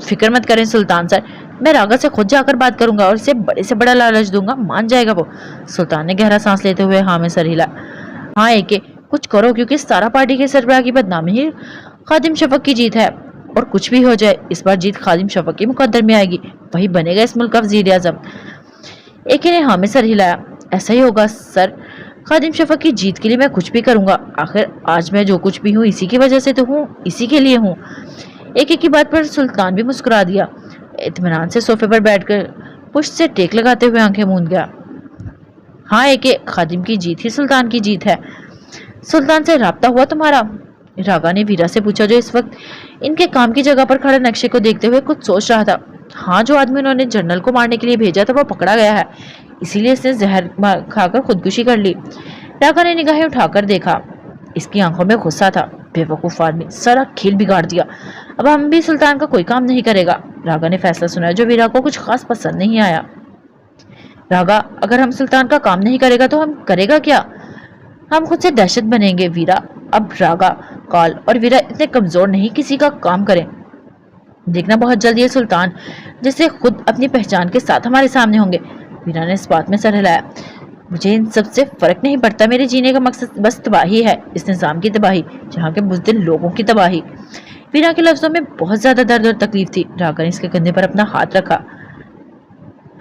फिक्र मत करें सुल्तान सर, मैं राघव से खुद जाकर बात करूंगा और इसे बड़े से बड़ा लालच दूंगा, मान जाएगा वो। सुल्तान ने गहरा सांस लेते हुए हाँ में सर हिला। हाँ एके, कुछ करो, क्योंकि सारा पार्टी के सरबराह की बदनामी ही खादिम शफक की जीत है। और कुछ भी हो जाए, इस बार जीत खादिम शफक के मुकद्दर में आएगी, वही बनेगा इस मुल्क का वजीर आजम। एके ने हाँ में सर हिलाया। ऐसा ही होगा सर, खादिम शफक की जीत के लिए मैं कुछ भी करूंगा। आखिर आज मैं जो कुछ भी हूँ इसी की वजह से तो हूँ, इसी के लिए हूँ। एके की बात पर सुल्तान भी मुस्कुरा दिया। इत्मीनान से सोफे पर बैठकर पुष्ट से टेक लगाते हुए आंखें मूंद गया। हाँ एके, खादिम की जीत ही सुल्तान की जीत है। सुल्तान से राब्ता हुआ तुम्हारा? रागा ने वीरा से पूछा, जो इस वक्त इनके काम की जगह पर खड़े नक्शे को देखते हुए कुछ सोच रहा था। हाँ, जो आदमी उन्होंने जनरल को मारने के लिए भेजा था वो पकड़ा गया है, इसीलिए इसने जहर खाकर खुदकुशी कर ली। रागा ने निगाहें उठाकर देखा। इसकी आंखों में गुस्सा था। बेवकूफ आदमी, सारा खेल बिगाड़ दिया। अब हम भी सुल्तान का कोई काम नहीं करेगा। रागा ने फैसला सुनाया, जो वीरा को कुछ खास पसंद नहीं आया। रागा, अगर हम सुल्तान का काम नहीं करेगा तो हम करेगा क्या? हम खुद से दहशत बनेंगे वीरा। अब रागा, कॉल और वीरा इतने कमजोर नहीं किसी का काम करें। देखना बहुत जल्द ये सुल्तान जैसे खुद अपनी पहचान के साथ हमारे सामने होंगे। वीरा ने इस बात में सर हिलाया। मुझे इन सब से फर्क नहीं पड़ता, मेरे जीने का मकसद बस तबाही है, इस निजाम की तबाही, जहाँ के बुज़दिल लोगों की तबाही। वीरा के लफ्जों में बहुत ज्यादा दर्द और तकलीफ थी। रागा ने इसके कंधे पर अपना हाथ रखा।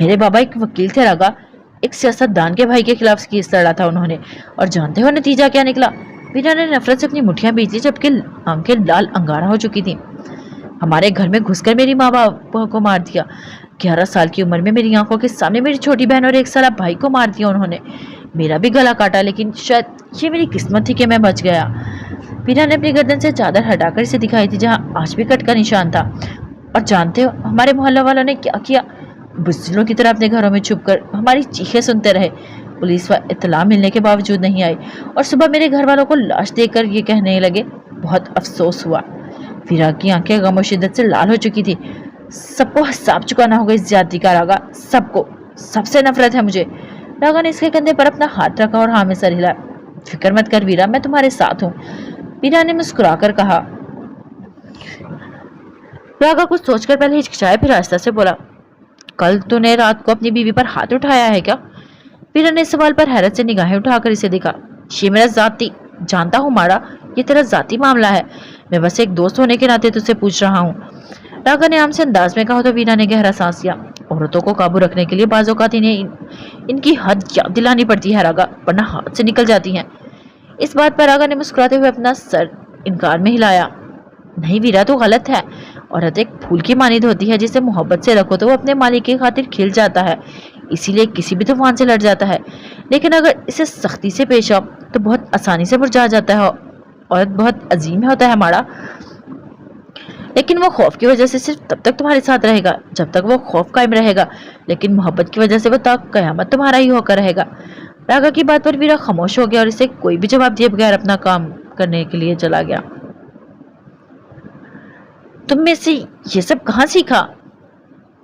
मेरे बाबा एक वकील थे रागा, एक सियासतदान के भाई के खिलाफ केस लड़ा था उन्होंने, और जानते हो नतीजा क्या निकला? वीरा ने नफरत से अपनी मुठ्ठियां बीच ली, जबकि आंखें लाल अंगारा हो चुकी थी। हमारे घर में घुसकर मेरी माँ बाप को मार दिया। 11 साल की उम्र में मेरी आंखों के सामने मेरी छोटी बहन और 1 साल भाई को मार दिया उन्होंने। मेरा भी गला काटा, लेकिन शायद ये मेरी किस्मत थी कि मैं बच गया। वीरा ने अपनी गर्दन से चादर हटाकर इसे दिखाई थी, जहाँ आज भी कट का निशान था। और जानते हो हमारे मोहल्ला वालों ने क्या किया? बुज़दिलों की तरह अपने घरों में छुपकर हमारी चीखें सुनते रहे। पुलिस व इत्तला मिलने के बावजूद नहीं आई, और सुबह मेरे घर वालों को लाश देखकर ये कहने लगे, बहुत अफसोस हुआ। वीरा की आंखें गम और शिद्दत से लाल हो चुकी थी। सबको हिसाब चुकाना होगा इस ज्यादती का रागा, सबको। सब से नफरत है मुझे। राघव ने इसके कंधे पर अपना हाथ रखा और हाँ में सर हिलाया। फिक्र मत कर वीरा, मैं तुम्हारे साथ हूँ, वीरा ने मुस्कुराकर कहा। राघव कुछ सोचकर पहले हिचकिचाया, फिर आहिस्ता से बोला, कल तूने रात को अपनी बीवी पर हाथ उठाया है क्या? वीरा ने इस सवाल पर हैरत से निगाहें उठाकर इसे देखा। ये मेरा जाती, जानता हूँ माड़ा, ये तेरा जाती मामला है, मैं बस एक दोस्त होने के नाते तुझसे पूछ रहा हूँ, राघव ने आम से अंदाज में कहा। तो वीरा ने गहरा सांस लिया। औरतों को काबू रखने के लिए बाज़ औक़ात इनकी हद याद दिलानी पड़ती है राघव, वरना हाथ से निकल जाती हैं। इस बात पर राघव ने मुस्कुराते हुए अपना सर इनकार में हिलाया। नहीं वीरा, तो गलत है। औरत एक फूल की मानिद होती है, जिसे मोहब्बत से रखो तो वो अपने मालिक की खातिर खिल जाता है, इसीलिए किसी भी तूफान से लड़ जाता है। लेकिन अगर इसे सख्ती से पेश आओ तो बहुत आसानी से मुरझा जाता है। औरत बहुत अजीम होता है माड़ा, लेकिन वो खौफ की वजह से सिर्फ तब तक तुम्हारे साथ रहेगा जब तक वो खौफ कायम रहेगा, लेकिन मोहब्बत की वजह से वो तक कयामत तुम्हारा ही होकर रहेगा। राघव की बात पर वीरा खामोश हो गया और इसे कोई भी जवाब दिए बगैर अपना काम करने के लिए चला गया। तुम में से ये सब कहाँ सीखा?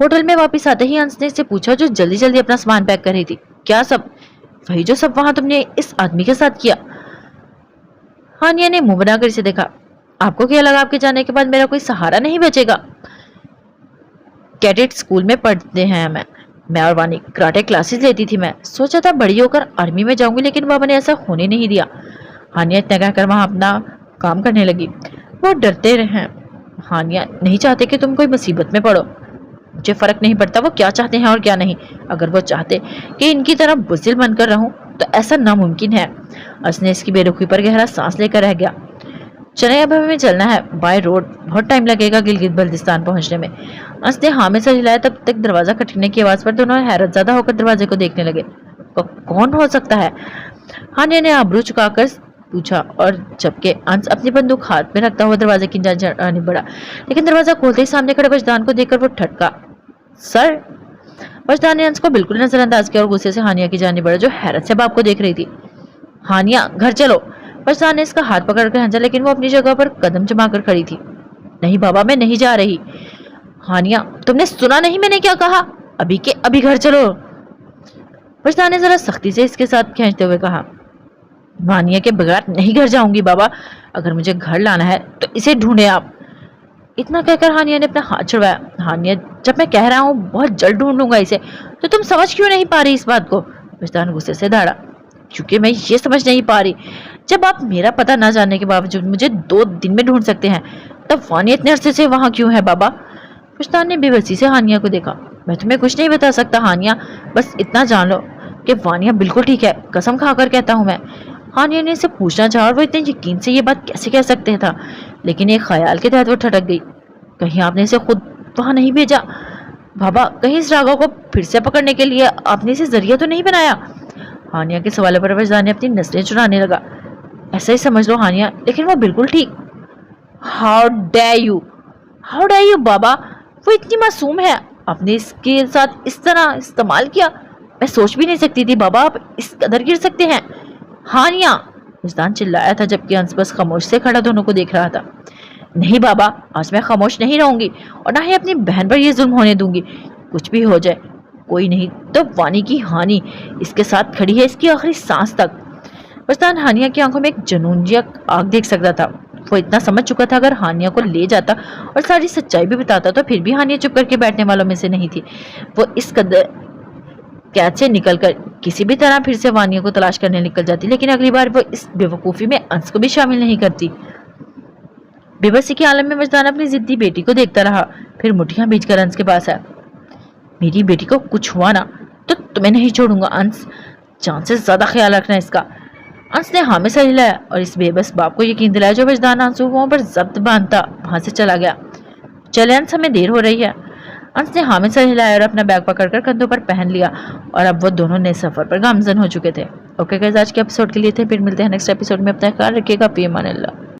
होटल में वापस आते ही अंश ने इससे पूछा, जो जल्दी जल्दी अपना सामान पैक कर रही थी। क्या सब? वही जो सब वहां तुमने इस आदमी के साथ किया। हानिया ने मुंह बनाकर इसे देखा। आपको क्या लगा आपके जाने के बाद मेरा कोई सहारा नहीं बचेगा? कैडेट स्कूल में पढ़ते हैं मैं और वानी कराटे क्लासेस लेती थी। मैं सोचा था बड़ी होकर आर्मी में जाऊंगी, लेकिन बाबा ने ऐसा होने नहीं दिया। हानिया इतना कहकर वहां अपना काम करने लगी। वो डरते रहे। हानिया नहीं चाहते कि तुम कोई मुसीबत में पड़ो। मुझे फर्क नहीं पड़ता वो क्या चाहते हैं और क्या नहीं। अगर वो चाहते कि इनकी तरह बुज़दिल बनकर रहूं तो ऐसा नामुमकिन है। उसने इसकी बेरुखी पर गहरा सांस लेकर रह गया। चले, अब हमें चलना है बाय रोड, बहुत टाइम लगेगा गिलगित बल्तिस्तान पहुंचने में। अंश ने हाँ में सर हिलाया। तब तक दरवाजा खटखने की आवाज पर दोनों हैरत ज़्यादा होकर दरवाजे को देखने लगे। कौन हो सकता है? हानिया ने आबरू चुकाकर पूछा, और जबकि अंश अपनी बंदूक हाथ में रखता हुआ दरवाजे की जाने बढ़ा, लेकिन दरवाजा खोलते ही सामने खड़े वजदान को देखकर वो ठटका। सर! वजदान ने अंश को बिल्कुल नजरअंदाज किया और गुस्से से हानिया की जाने बढ़ा, जो हैरत से बाप को देख रही थी। हानिया, घर चलो। वजदान ने इसका हाथ पकड़कर हंसा, लेकिन वो अपनी जगह पर कदम जमाकर खड़ी थी। नहीं बाबा, मैं नहीं जा रही। हानिया, तुमने सुना नहीं मैंने क्या कहा? अभी के अभी घर चलो। वजदान ने जरा सख्ती से इसके साथ खींचते हुए कहा। हानिया के बगैर नहीं घर जाऊंगी बाबा। अगर मुझे घर लाना है तो इसे ढूंढे आप। इतना कहकर हानिया ने अपना हाथ छुड़वाया। हानिया, जब मैं कह रहा हूँ बहुत जल्द ढूंढ लूंगा इसे, तो तुम समझ क्यों नहीं पा रही इस बात को? वजदान गुस्से से दौड़ा। क्योंकि मैं ये समझ नहीं पा रही, जब आप मेरा पता ना जानने के बावजूद मुझे 2 दिन में ढूंढ सकते हैं, तब वानिया इतने अरसे से वहां क्यों है बाबा? वजदान ने बेबसी से हानिया को देखा। मैं तुम्हें कुछ नहीं बता सकता हानिया, बस इतना जान लो कि वानिया बिल्कुल ठीक है, कसम खाकर कहता हूँ मैं। हानिया ने इसे पूछना चाहा और वो इतने यकीन से ये बात कैसे कह सकते था, लेकिन एक ख्याल के तहत वो ठटक गई। कहीं आपने इसे खुद वहां नहीं भेजा बाबा? कहीं इस राघव को फिर से पकड़ने के लिए आपने इसे जरिया तो नहीं बनाया? हानिया के सवालों पर वजदान ने अपनी नस्लें चुराने लगा। ऐसा ही समझ लो हानिया, लेकिन वो बिल्कुल ठीक। हाउ डेयर यू बाबा, वो इतनी मासूम है, आपने इसके साथ इस तरह इस्तेमाल किया। मैं सोच भी नहीं सकती थी बाबा आप इस कदर गिर सकते हैं। हानिया, वजदान चिल्लाया था, जबकि अंश बस खामोश से खड़ा दोनों को देख रहा था। नहीं बाबा, आज मैं खामोश नहीं रहूंगी और ना ही अपनी बहन पर यह जुल्म होने दूंगी। कुछ भी हो जाए, कोई नहीं तो वानी की हानि इसके साथ खड़ी है इसकी आखिरी सांस तक। वजदान हानिया की आंखों में एक जुनूनिया आग देख सकता था। वो इतना समझ चुका था, अगर हानिया को ले जाता और सारी सच्चाई भी बताता तो फिर भी हानिया चुप करके बैठने वालों में से नहीं थी। वो इस कदर कैद से निकलकर किसी भी तरह फिर से वानिया को तलाश करने निकल जाती, लेकिन अगली बार वो इस बेवकूफ़ी में अंश को भी शामिल नहीं करती। बेबसी के आलम में वजदान अपनी जिद्दी बेटी को देखता रहा, फिर मुठ्ठियां बींचकर अंश के पास आया। मेरी बेटी को कुछ हुआ ना तो तुम्हें नहीं छोड़ूंगा अंश, जान से ज्यादा ख्याल रखना इसका। अंश ने हाँ में सर हिलाया और इस बेबस बाप को यकीन दिलाया, जो वजदान आंसुओं पर जब्त बांधता वहां से चला गया। चले अंश, हमें देर हो रही है। अंश ने हाँ में सर हिलाया और अपना बैग पकड़कर कंधों पर पहन लिया, और अब वो दोनों नए सफर पर गामजन हो चुके थे। ओके गाइस, आज के एपिसोड के लिए थे, फिर मिलते हैं नेक्स्ट एपिसोड में। अपना ख्याल रखिएगा। फी अमान अल्लाह।